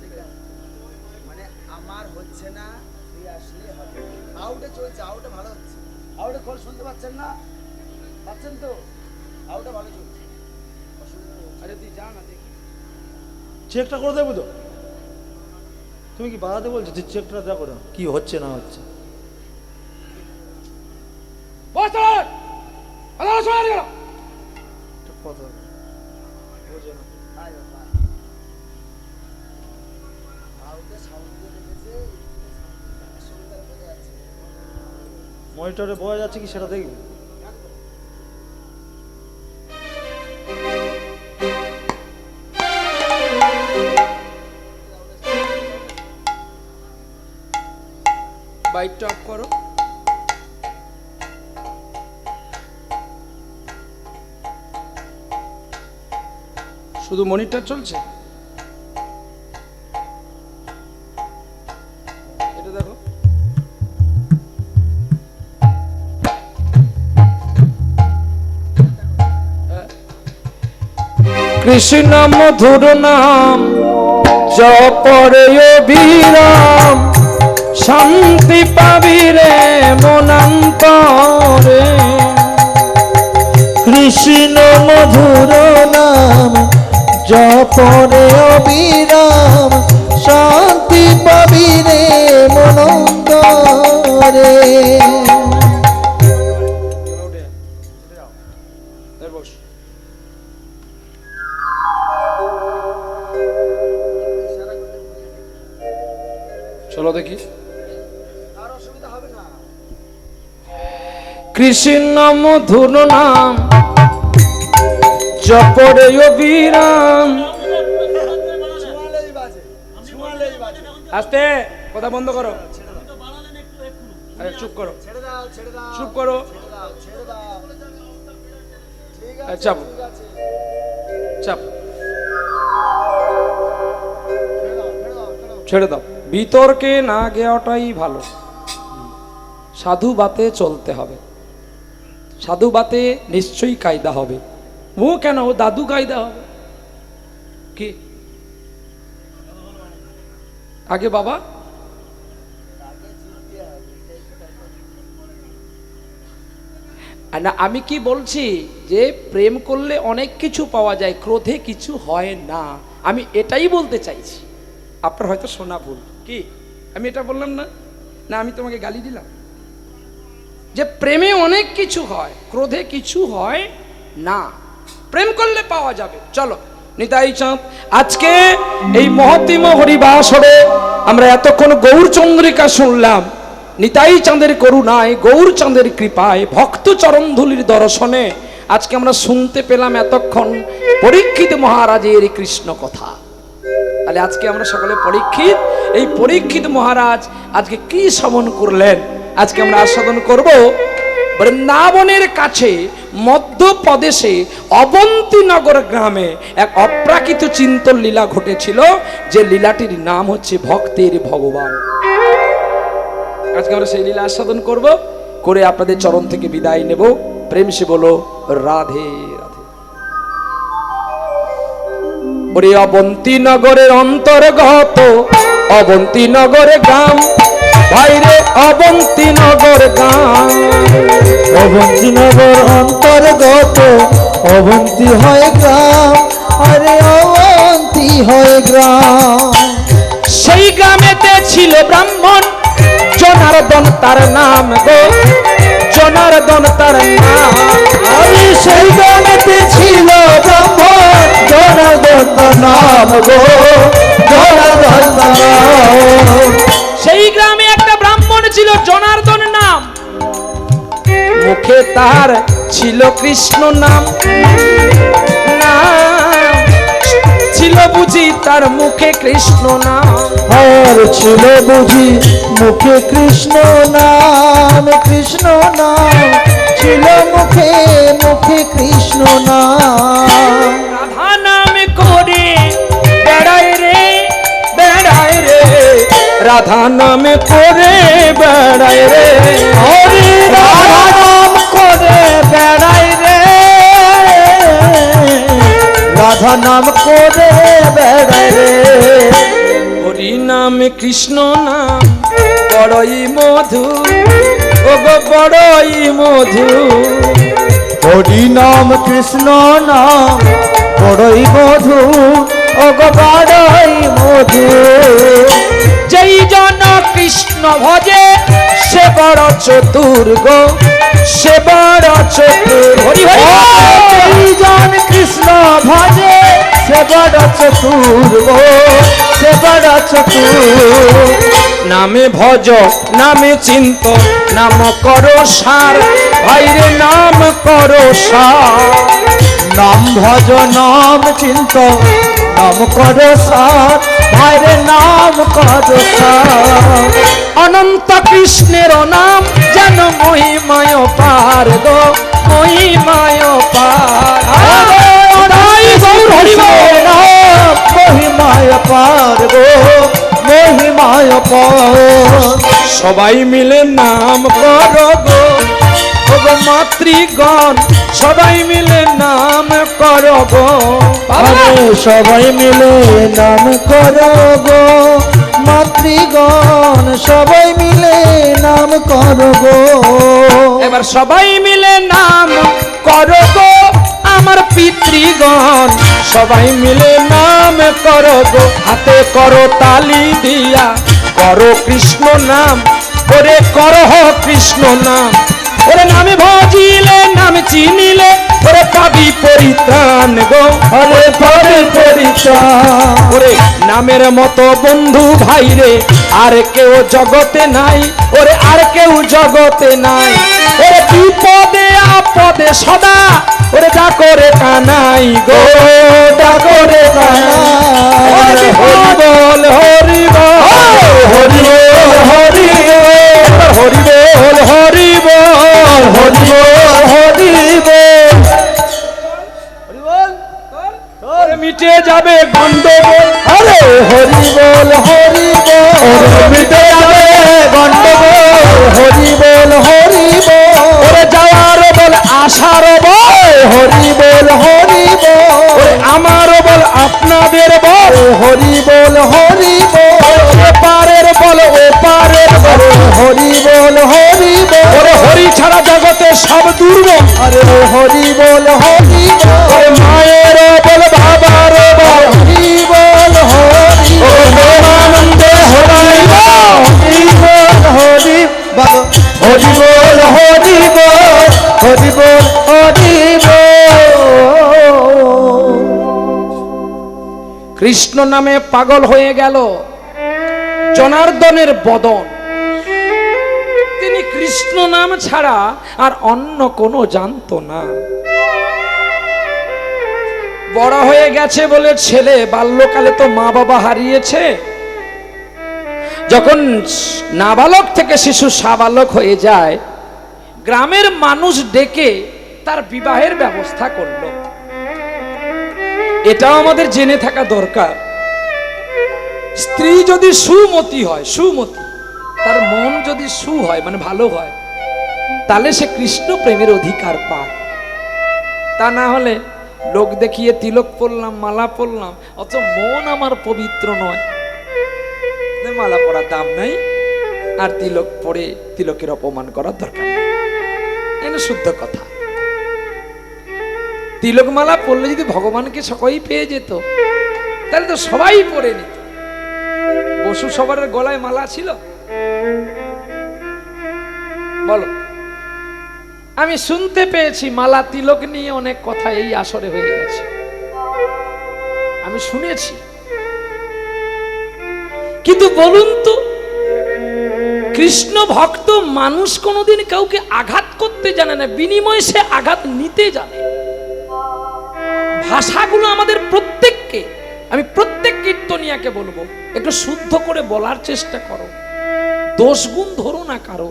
মানে আমার হচ্ছে না, তুই আসলে হবে। আউটে চলছে, আউটে ভালো হচ্ছে। আউটে কল শুনতে পাচ্ছেন না? পাচ্ছেন তো? আউটে ভালো চলছে। আরে তুই যা না, দেখি চেকটা করে দেবো তো। তুমি কি বাড়াতে বলছো? তুই চেকটা দেখো না কি হচ্ছে না হচ্ছে। কথা বোঝে না। আউটে সাউন্ড দিয়ে রেখেছে, সুন্দর করে আছে। মনিটরে বোঝা যাচ্ছে কি সেটা দেখবি। বাইকটা অফ করো। শুধু মনিটর চলছে, এটা দেখো। কৃষ্ণ মধুর নাম জপরে অবিরাম, শান্তি পাবি রে মনান্তরে। কৃষ্ণ মধুর নাম জপরে অবিরাম, শান্তি পাবি রে মনন্তরে। চলো দেখি। আর অসুবিধা হবে না। কৃষ্ণ মধুর নাম জপরে অবিরাম। ছুঁয়ালেই বাজে, ছুঁয়ালেই বাজে। আস্তে, কথা বন্ধ করো। আরে চুপ করো, ছেড়ে দাও, ছেড়ে দাও, চুপ করো। ছেড়ে দাও, ছেড়ে দাও। ঠিক আছে, চাপ ঠিক আছে। চাপ, ছেড়ে দাও, ছেড়ে দাও, ছেড়ে দাও। ছেড়ে দাও। বিতর্কে না গেওয়াটাই ভালো। সাধু বাতে চলতে হবে, সাধু বাতে নিশ্চয়ই কায়দা হবে। ও কেন, ও দাদু কায়দা হবে কি? আগে বাবা আগে জিততে হবে, এটাই তো তার কথা। আর না, আমি কি বলছি যে প্রেম করলে অনেক কিছু পাওয়া যায়, ক্রোধে কিছু হয় না, আমি এটাই বলতে চাইছি। আপনার হয়তো শোনা ভুল। কি আমি এটা বললাম না? না আমি তোমাকে গালি দিলাম? যে প্রেমে অনেক কিছু হয়, ক্রোধে কিছু হয় না, প্রেম করলে পাওয়া যাবে। চলো নিতাই চাঁদ, আজকে এই মহতিম হরিবাসরে আমরা এতক্ষণ গৌরচন্দ্রিকা শুনলাম। নিতাই চাঁদের করুণায়, গৌরচাঁদের কৃপায়, ভক্ত চরণধুলির দর্শনে আজকে আমরা শুনতে পেলাম এতক্ষণ পরীক্ষিত মহারাজের কৃষ্ণ কথা। তাহলে আজকে আমরা সকলে পরীক্ষিত, এই পরীক্ষিত মহারাজ আজকে কি শ্রবণ করলেন, আজকে আমরা আস্বাদন করব। বৃন্দাবনের কাছে মধ্যপ্রদেশে অবন্তীনগর গ্রামে এক অপ্রাকৃত চিন্তন লীলা ঘটেছিল, যে লীলাটির নাম হচ্ছে ভক্তের ভগবান। আজকে আমরা সেই লীলা আস্বাদন করব, করে আপনাদের চরণ থেকে বিদায় নেব। প্রেম সে বলো রাধে রাধে। ওরে অবন্তীনগরের অন্তর্গত অবন্তীনগরের গ্রাম, ভাইরে অবন্তীনগর গ্রাম। অবন্তীনগর অন্তর্গত অবন্তী হয় গ্রাম, আরে অবন্তী হয় গ্রাম। সেই গ্রামেতে ছিল ব্রাহ্মণ জনার্দন তার নাম গো, জনার্দন তার নাম। আরে সেই গ্রামেতে ছিল ব্রাহ্মণ জনার্দন তার নাম গো, জনার্দন তার নাম। সেই গ্রামে একটা ব্রাহ্মণ ছিল জনার্দন নাম, মুখে তার ছিল কৃষ্ণ নাম। নাম ছিল বুঝি তার মুখে কৃষ্ণ নাম। আর ছিল বুঝি মুখে কৃষ্ণ নাম, কৃষ্ণ নাম ছিল মুখে মুখে কৃষ্ণ নাম। রাধা নাম করে বেড়ায় রে, বেড়ায় রে, রাধা নাম করে বেড়ায় রে। হরি রাধা নাম করে বেড়াই রে, রাধা নাম করে বেড়াই রে। হরি নাম কৃষ্ণ নাম বড়ই মধু, ও গো বড়ই মধু। হরি নাম কৃষ্ণ নাম বড়ই মধু, ও গো বড়ই মধু। যেই জন কৃষ্ণ ভজে সে বড় চতুর গো, সে বড় চতুর। হরি হরি এই জন কৃষ্ণ ভজে সে বড় চতুর গো, সে বড় চতুর। নামে ভজ নামে চিন্ত নাম করো সার, ভাইরে নাম করো সার। নাম ভজ নাম চিন্ত নাম কর সার, ভাইরে নাম কর সার। অনন্ত কৃষ্ণের নাম যেন মহিমায় পার গো, মহিমায় পার। তাই গৌর হরি বল। নাম মহিমায় পার গো, মহিমায় পার। সবাই মিলে নাম করো গো, ও গো মাতৃগণ সবাই মিলে নাম করো গো। আরে সবাই মিলে নাম করো গো, মাতৃগণ সবাই মিলে নাম করো গো। এবার সবাই মিলে নাম করো গো, আমার পিতৃগণ সবাই মিলে নাম করো গো। হাতে করো তালি দিয়া করো কৃষ্ণ নাম, ওরে করো কৃষ্ণ নাম। ওরে নামে ভজিলে নাম চিনিলে ওরে পাবি পরিত্রাণ গো, আরে পাবে পরিত্রাণ। ওরে নামের মতো বন্ধু ভাই রে আর কেউ জগতে নাই, ওরে আর কেউ জগতে নাই। ওরে বিপদে আপদে সদা ওরে ডাকরে কানাই গো, ডাকরে কানাই। হরি বল হরি বল হরি বল হরি বল হরি বল হরি বল হরি বল হরি বল। হরি বল। ওরে মিটে যাবে গন্ডগোল, আরে হরি বল হরি বল, ওরে মিটে যাবে গন্ডগোল হরি বল হরি বল। ওরে যাওয়ার বল আশার বল, হরি বল হরি বল, ওরে আমারও বল আপনাদের বল। হরি বল হরি বল। কৃষ্ণ নামে পাগল হয়ে গেল। জনার্দনের বদন, তিনি কৃষ্ণ নাম ছাড়া আর অন্য কোনো জানতো না। বড় হয়ে গেছে বলে ছেলে, বাল্যকালে তো মা বাবা হারিয়েছে। যখন নাবালক থেকে শিশু সাবালক হয়ে যায়, গ্রামের মানুষ ডেকে তার বিবাহের ব্যবস্থা করলো। এটাও আমাদের জেনে থাকা দরকার। স্ত্রী যদি সুমতি হয়, সুমতি, তার মন যদি সু হয় মানে ভালো হয়, তাহলে সে কৃষ্ণ প্রেমের অধিকার পায়। তা না হলে লোক দেখিয়ে তিলক পরলাম, মালা পরলাম, অথচ মন আমার পবিত্র নয়, মালা পরার দাম নাই, আর তিলক পরে তিলকের অপমান করার দরকার নেই। এটা শুদ্ধ কথা। তিলক মালা পরলে যদি ভগবানকে সবাই পেয়ে যেত, তাহলে তো সবাই পরে নিত। বসু সবার গলায় মালা ছিল? বলো। আমি শুনতে পেয়েছি মালা তিলক নিয়ে অনেক কথা এই আসরে হয়ে গেছে, আমি শুনেছি। কিন্তু বলুন তো, কৃষ্ণ ভক্ত মানুষ কোনোদিন কাউকে আঘাত করতে জানে না, বিনিময়ে সে আঘাত নিতে জানে। ভাষাগুলো আমাদের প্রত্যেককে, আমি প্রত্যেক কীর্তনিয়াকে বলবো, একটু শুদ্ধ করে বলার চেষ্টা করো, দোষ গুণ ধরো না কারো।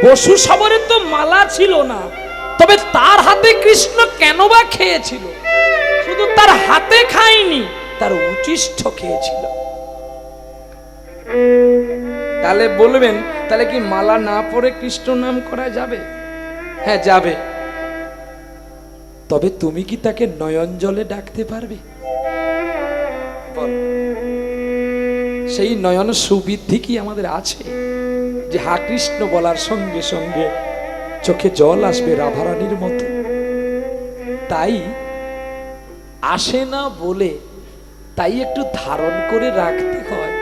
বসু সবরের তো মালা ছিল না, তবে তার হাতে কৃষ্ণ কেন বা খেয়েছিল? শুধু তার হাতে খায়নি, তার উচিষ্ঠ খেয়েছিল। তাহলে বলবেন, তাহলে কি মালা না পরে কৃষ্ণ নাম করা যাবে? হ্যাঁ যাবে। তবে তুমি কি তাকে নয়ন জলে ডাকতে পারবে? সেই নয়ন সুবৃদ্ধি কি আমাদের আছে যে হা কৃষ্ণ বলার সঙ্গে সঙ্গে চোখে জল আসবে রাধারানীর মতো? তাই আসে না বলে তাই একটু ধারণ করে রাখতে হয়।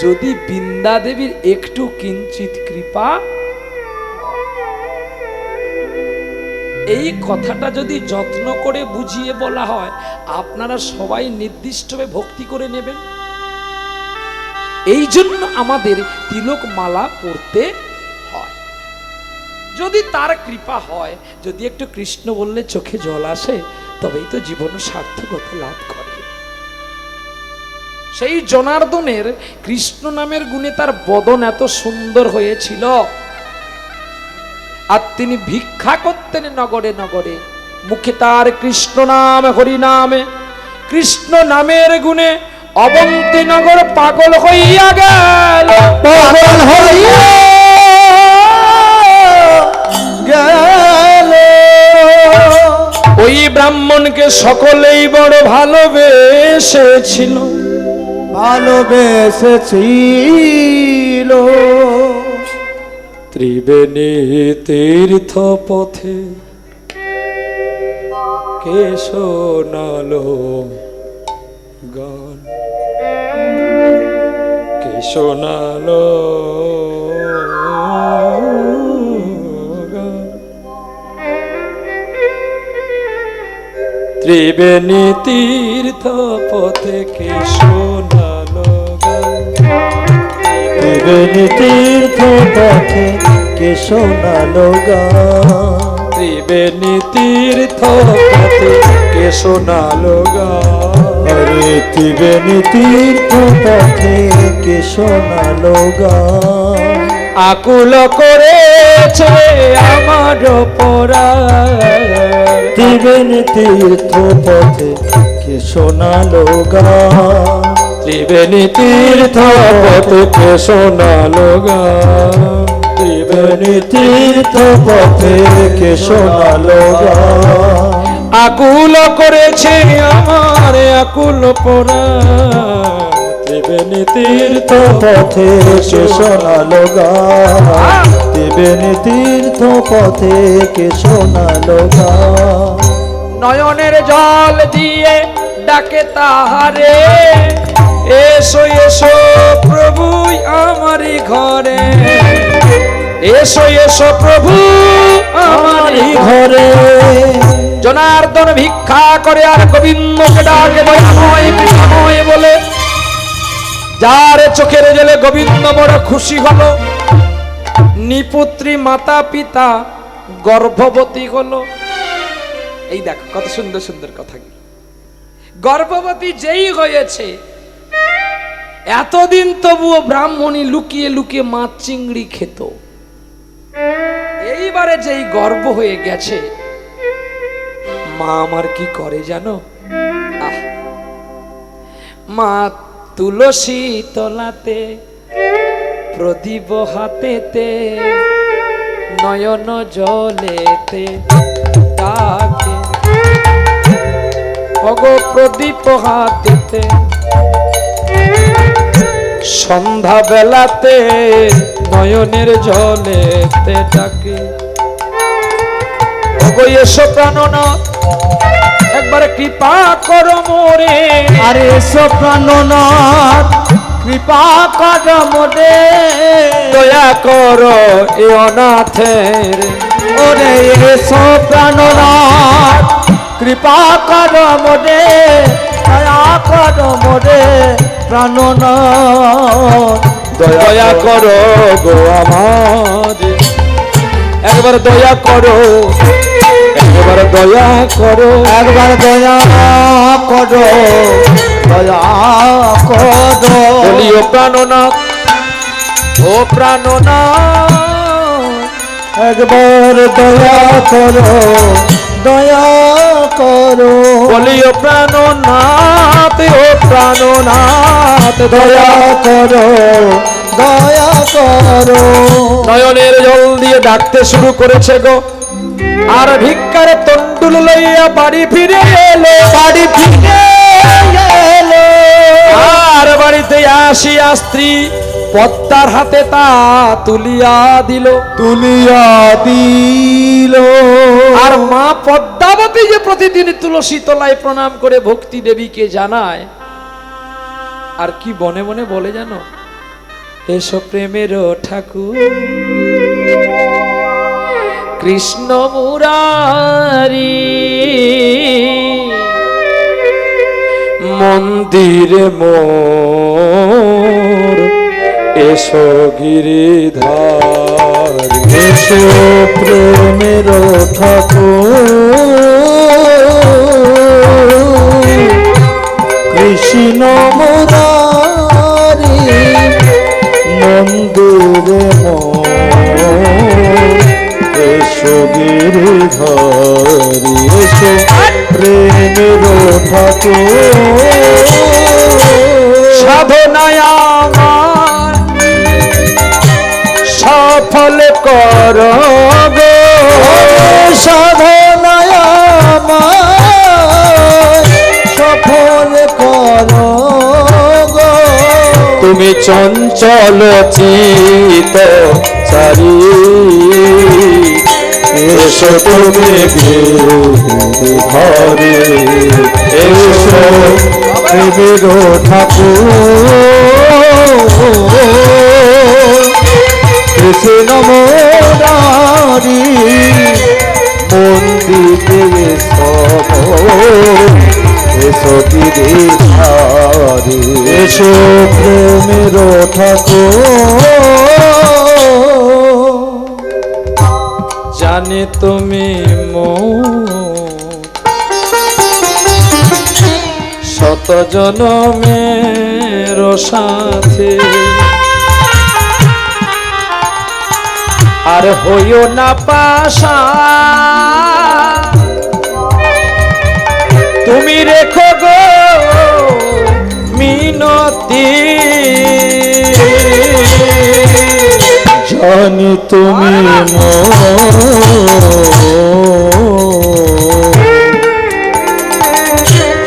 যদি বৃন্দা দেবীর একটু কিঞ্চিত কৃপা, এই কথাটা যদি যত্ন করে বুঝিয়ে বলা হয়, আপনারা সবাই নির্দিষ্টভাবে ভক্তি করে নেবেন। এই জন্য আমাদের তিলক মালা পড়তে হয়। যদি তার কৃপা হয়, যদি একটু কৃষ্ণ বললে চোখে জল আসে, তবেই তো জীবন সার্থকতা লাভ করে। সেই জনার্দনের কৃষ্ণ নামের গুণে তার বদন এত সুন্দর হয়েছিল। আর তিনি ভিক্ষা করতেন নগরে নগরে, মুখে তার কৃষ্ণ নাম, হরি নামে, কৃষ্ণ নামের গুণে অবন্তী নগর পাগল হইয়া গেল, পাগল হইয়া গেল। ওই ব্রাহ্মণকে সকলেই বড় ভালোবেসেছিল, ভালোবেসেছিল। ত্রিবেণী তীর্থ পথে কে শোনালো গান, কে শোনালো গান। ত্রিবেণী তীর্থ পথে কে শোনালো গান, ত্রিবেণী তীর্থ পথে কে শোনালো গান, ত্রিবেণী তীর্থ পথে কে শোনালো গান। হরে ত্রিবেণী তীর্থ পথে কে শোনালো গান। আকুল করেছে আমার পরাণ, ত্রিবেণী তীর্থ পথে কে শোনালো গান, ত্রিবেণী তীর্থ পথে কে শোনালো গান। ত্রিবেণী তীর্থ পথে কে শোনালো গান। আকুল করেছে আমার আকুল পরাণ, ত্রিবেণী তীর্থ পথে কে শোনালো গান, ত্রিবেণী তীর্থ পথে কে শোনালো গান। নয়নের জল দিয়ে ডাকে তাহারে, এসো এসো প্রভু আমারি ঘরে, এসো এসো প্রভু আমারি ঘরে। জনার্দন ভিক্ষা করে আর গোবিন্দকে ডাকে দয়াময় কৃপাময় বলে। যার চোখের জলে গোবিন্দ বড় খুশি হলো, নিপুত্রী মাতা পিতা গর্ভবতী হলো। এই দেখো কত সুন্দর সুন্দর কথা। গর্ভবতী যেই হয়েছে, এতদিন তবুও ব্রাহ্মণী লুকিয়ে লুকিয়ে মাছ চিংড়ি খেত। এইবারে যেই গর্ভ হয়ে গেছে, মা আমার কি করে জানো? মা তুলসী তলাতে প্রদীপ হাতেতে নয়ন জলেতে ডাকে, ওগো প্রদীপ হাতেতে সন্ধ্যা বেলাতে নয়নের জলেতে ডাকে। ওগো এসো প্রাণনাথ একবার কৃপা করো মোরে। আরে এসো প্রাণনাথ কৃপা করো মোরে। দয়া করো এ অনাথের। ওরে এসো প্রাণনাথ কৃপা করো মোরে। দয়া করো মোরে প্রাণনাথ। দয়া করো গো আমার, একবার দয়া করো, একবার দয়া করো, একবার দয়া করো, দয়া করো। বলিও প্রাণনাথ ও প্রাণনাথ, একবার দয়া করো, দয়া করো। বলিও প্রাণনাথ ও প্রাণনাথ, দয়া করো, দয়া করো। নয়নের জল দিয়ে ডাকতে শুরু করেছে গো। আর ভিক্ষারে তন্ডুল লইয়া বাড়ি ফিরে এলো, বাড়ি ফিরে এলো। আর বাড়িতে আসিয়া স্ত্রী পদ্মার হাতে তা তুলিয়া দিল, তুলিয়া দিল। আর মা পদ্মাবতী যে প্রতিদিন তুলসী তলায় প্রণাম করে ভক্তি দেবীকে জানায়, আর কি বনে বনে বলে জানো? এসো প্রেমের ঠাকুর কৃষ্ণ মুরারি, মন্দিরে মোর এসো গিরিধার। এসো প্রেমের ঠাকুর কৃষ্ণ মুরারি, মন্দিরে মোর এসো গিরিধারি। এসো প্রেমের ঠাকুর সাধনায় আমার সফল কর গো, সাধনায় আমার সফল করো গো। তুমি চঞ্চল চিত চারি, এসো তুমি ঘরে। এসো প্রেমের ঠাকুর কৃষ্ণ মুরারি, মন্দিরে সব এসো গিরিধারি। এসো প্রেমের ঠাকুর। জানে তুমি শত জনমের সাথে, আর হইও না পাশা, তুমি রেখো গো মিনতি। জানি তুমি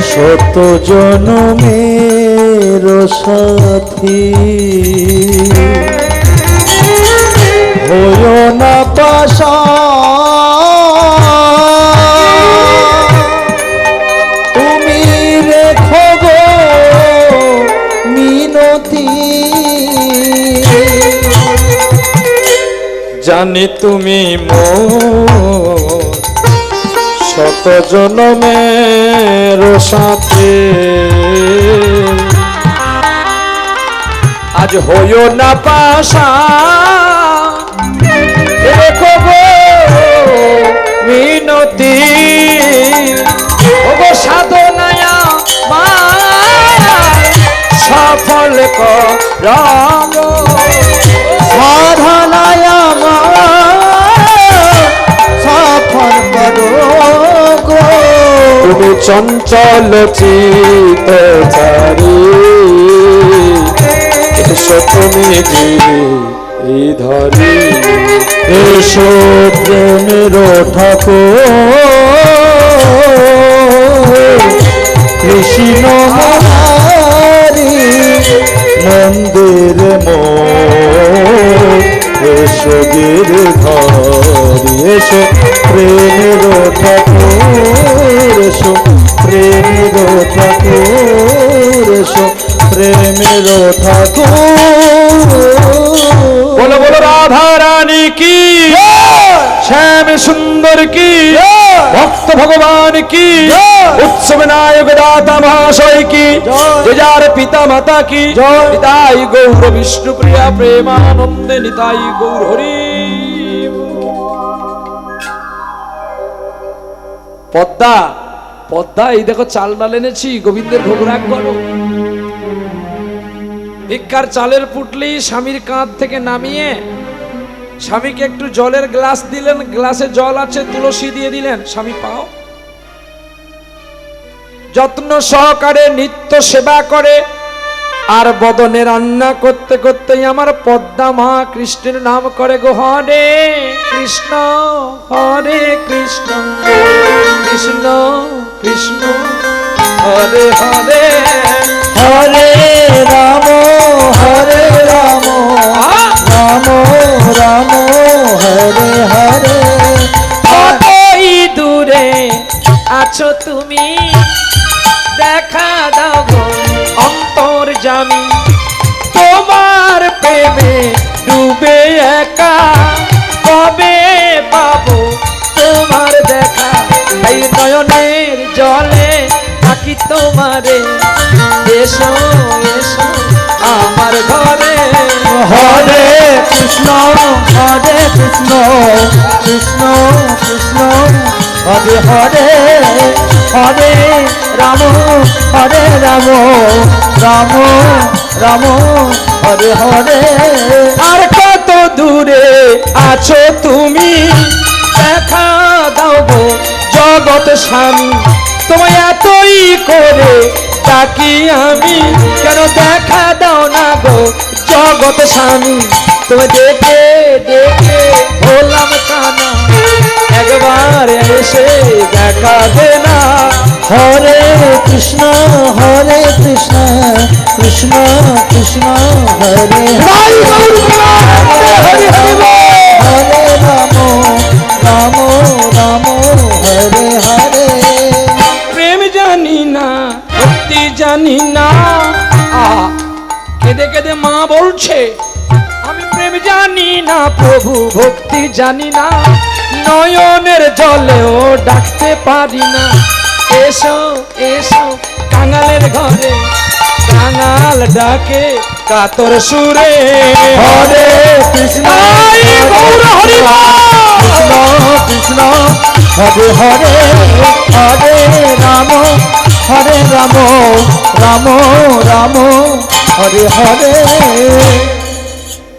শত জনমের সাথী, হইও না পাশা, তুমি রেখো গো মিনতি। জানি তুমি শত জনমের সাথে আজ হইও না পাশা দেখো গো মিনতি ওগো সাধনায়া মা সফল করম সাধনায় সফল করো গো তুমি চঞ্চল চিত চারি এসো তুমি এই ধরি এসো প্রেমের ঠাকুর কৃষ্ণ মহারি মন্দির এসো গিরধারি এসো প্রেমের ঠাকুর এসো প্রেমের ঠাকুর এসো প্রেমের ঠাকুর বলো বলো রাধা রানী কি শ্যাম সুন্দর কি ভক্ত ভগবান কি উৎসব নায়ক দাতা মহাশয় কি যার পিতা মাতা কি নিতাই গৌর বিষ্ণু প্রিয়া প্রেমানন্দে নিতাই গৌর হরি পদ্মা পদ্মা এই দেখো চাল ডাল এনেছি গোবিন্দের ভোগ রাগ করো ভিক্ষার চালের পুটলি স্বামীর কাঁধ থেকে নামিয়ে স্বামীকে একটু জলের গ্লাস দিলেন গ্লাসে জল আছে তুলসী দিয়ে দিলেন স্বামী পাও যত্ন সহকারে নিত্য সেবা করে আর বদনে রান্না করতে করতেই আমার পদ্মা মা কৃষ্ণের নাম করে গো হরে কৃষ্ণ কৃষ্ণ কৃষ্ণ হরে হরে হরে রাম রাম রাম হরে হরে কতই দূরে আছো তুমি দেখা দাও গো অন্তর্যামী তোমার প্রেমে ডুবে একা কবে পাবো তোমার দেখা এই নয়নের জলে থাকি তোমারে এসো এসো আমার ঘরে হরে কৃষ্ণ কৃষ্ণ কৃষ্ণ কৃষ্ণ হরে হরে হরে রাম রাম রাম হরে হরে আর কত দূরে আছো তুমি দেখা দাও গো জগৎ স্বামী তোমায় এতই করে তাকি আমি কেন দেখা দাও না গো জগৎ স্বামী তুমি দেখে দেখে হলাম কানা একবার এসে দেখা দে না হরে কৃষ্ণ কৃষ্ণ কৃষ্ণ হরে হরে রাম রাম রাম হরে হরে প্রেম জানি না ভক্তি জানি না কেঁদে কেঁদে মা বলছে আমি প্রেম জানি না প্রভু ভক্তি জানি না নয়নের জলেও ডাকতে পারি না এসো এসো কাঙালের ঘরে কাঙাল ডাকে কাতর সুরে হরে কৃষ্ণ কৃষ্ণ কৃষ্ণ হরে হরে হরে রাম রাম রাম হরে হরে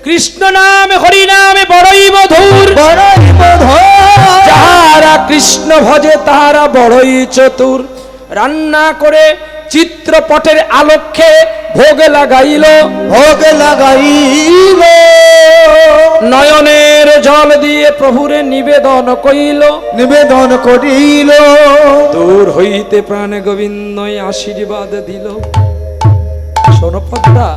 কৃষ্ণ নাম হরি নামে বড়ই মধুর বড়ই মধুর যারা কৃষ্ণ ভজে তারা বড়ই চতুর রান্না করে চিত্রপটের আলোকে ভোগ লাগাইল নয়নের জল দিয়ে প্রভুরে নিবেদন কইল দূর হইতে প্রাণ গোবিন্দ আশীর্বাদ দিল শোনো পদ্মা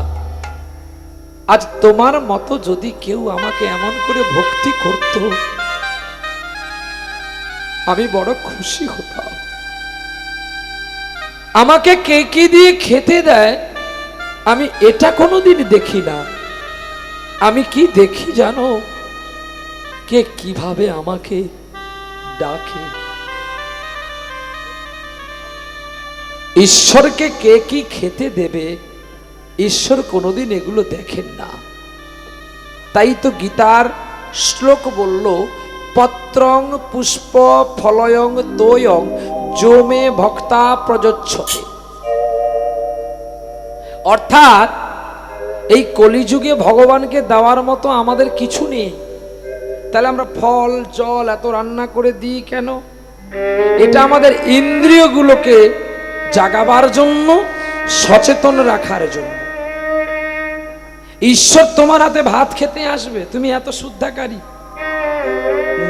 আজ তোমার মতো যদি কেউ আমাকে এমন করে ভক্তি করত আমি বড় খুশি হতাম আমাকে কে কি দিয়ে খেতে দেয় আমি এটা কোনোদিন দেখি না আমি কি দেখি জানো কে কিভাবে আমাকে ডাকে ঈশ্বরকে কে কি খেতে দেবে, ঈশ্বর কোনোদিন এগুলো দেখেন না। তাই তো গীতার শ্লোক বলল, পত্রং পুষ্প ফলয়ং তোয়ং যোমে ভক্তা প্রযচ্ছতে। অর্থাৎ এই কলিযুগে ভগবানকে দেওয়ার মতো আমাদের কিছু নেই, তাহলে আমরা ফল জল এত রান্না করে দিই কেন? এটা আমাদের ইন্দ্রিয়গুলোকে জাগাবার জন্য, সচেতন রাখার জন্য। ঈশ্বর তোমার হাতে ভাত খেতে আসবে, তুমি এত শুদ্ধাকারী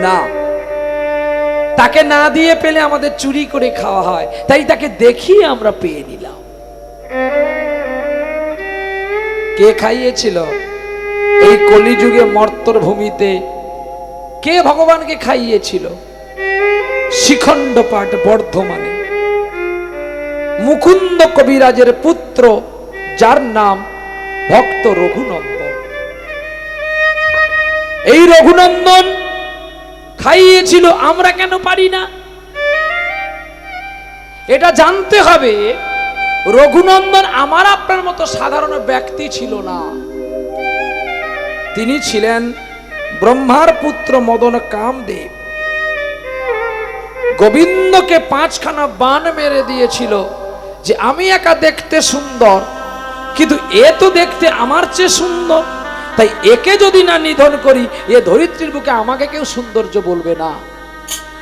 না। তাকে না দিয়ে পেলে আমাদের চুরি করে খাওয়া হয়, তাই তাকে দেখিয়ে আমরা পেয়ে নিলাম। কে খাইয়েছিল এই কলিযুগে মর্তর ভূমিতে? কে ভগবানকে খাইয়েছিল? শিখণ্ড পাঠ বর্ধমানে মুকুন্দ কবিরাজের পুত্র, যার নাম ভক্ত রঘুনন্দন। এই রঘুনন্দন খাইয়েছিল, আমরা কেন পারি না? এটা জানতে হবে। রঘুনন্দন আমার আপনার মতো সাধারণ ব্যক্তি ছিল না, তিনি ছিলেন ব্রহ্মার পুত্র মদন কামদেব। গোবিন্দকে 5খানা বাণ মেরে দিয়েছিল যে আমি একা দেখতে সুন্দর, কিন্তু এ তো দেখতে আমার চেয়ে সুন্দর, তাই একে যদি না নিধন করি এ ধরিত্রীর বুকে আমাকে কেউ সৌন্দর্য বলবে না।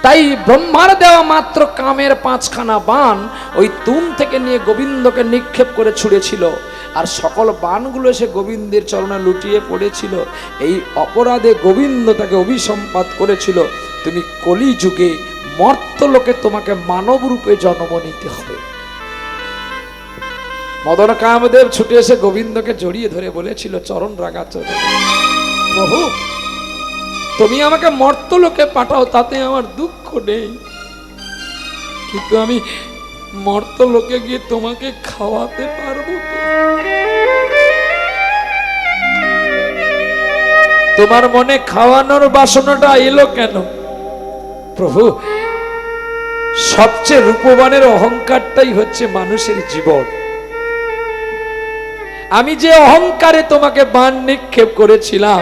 তাই ব্রহ্মার দেওয়া মাত্র কামের 5খানা বাণ ওই তুম থেকে নিয়ে গোবিন্দকে নিক্ষেপ করে ছুঁড়েছিল, আর সকল বাণগুলো এসে গোবিন্দের চরণে লুটিয়ে পড়েছিল। এই অপরাধে গোবিন্দ তাকে অভিসম্পাত করেছিল, তুমি কলিযুগে মর্তলোকে তোমাকে মানব রূপে জন্ম নিতে হবে। মদন কামদেব ছুটে এসে গোবিন্দকে জড়িয়ে ধরে বলেছিল, চরণ রাগা চরণ, প্রভু তুমি আমাকে মর্তলোকে পাঠাও, তাতে আমার দুঃখ নেই, কিন্তু আমি মর্তলোকে গিয়ে তোমাকে খাওয়াতে পারবো তো? তোমার মনে খাওয়ানোর বাসনাটা এলো কেন? প্রভু সবচেয়ে রূপবানের অহংকারটাই হচ্ছে মানুষের জীবন। আমি যে অহংকারে তোমাকে বাণ নিক্ষেপ করেছিলাম,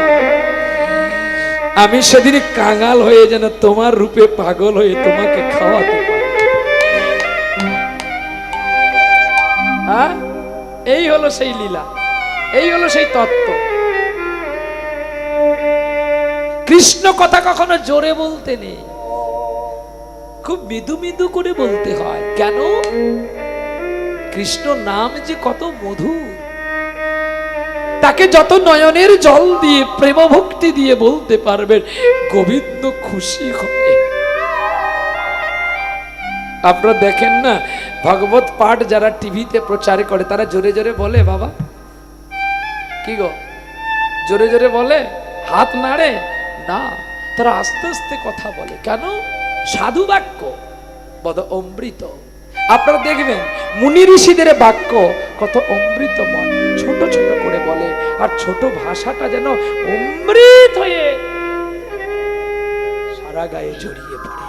আমি সেদিন কাঙাল হয়ে যেন তোমার রূপে পাগল হয়ে তোমাকে খাওয়াতে পারি। এই হলো সেই লীলা, এই হলো সেই তত্ত্ব। কৃষ্ণ কথা কখনো জোরে বলতে নেই, খুব মৃদু মৃদু করে বলতে হয়। কেন? কৃষ্ণ নাম যে কত মধুর, তাকে যত নয়নের জল দিয়ে প্রেম ভক্তি দিয়ে বলতে পারবেন, গোবিন্দ খুশি হবে। আপনারা দেখেন না, ভাগবত পাঠ যারা টিভিতে প্রচার করে তারা জোরে জোরে বলে, বাবা কি গো জোরে জোরে বলে, হাত নাড়ে না, তারা আস্তে আস্তে কথা বলে। কেন? সাধু বাক্য বদ অমৃত। আপনারা দেখবেন মুনি ঋষিদের বাক্য কত অমৃতময়, ছোট ছোট করে বলে, আর ছোট ভাষাটা যেন অমৃত হয়ে সারা গায়ে জড়িয়ে পড়ে।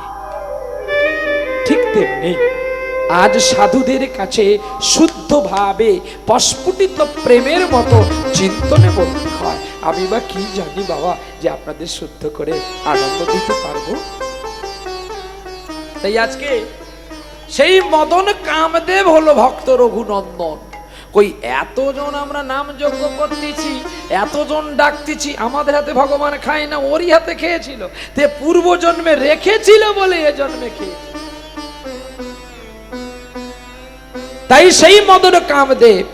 ঠিক তেমনি আজ সাধুদের কাছে শুদ্ধভাবে প্রস্ফুটিত প্রেমের মতো চিন্তনে বলতে হয়, আমি বা কি জানি বাবা যে আপনাদের শুদ্ধ করে আনন্দ দিতে পারবো। তাই আজকে সেই মদন কামদেব হলো ভক্ত রঘুনন্দন। কই এতজন আমরা নাম যজ্ঞ করতেছি, এতজন ডাকতেছি, আমাদের হাতে ভগবান খায় না, ওরই হাতে খেয়েছিল, তে পূর্ব জন্মে রেখেছিল বলে এ জন্মে খেয়েছিল। তাই সেই মদন কামদেব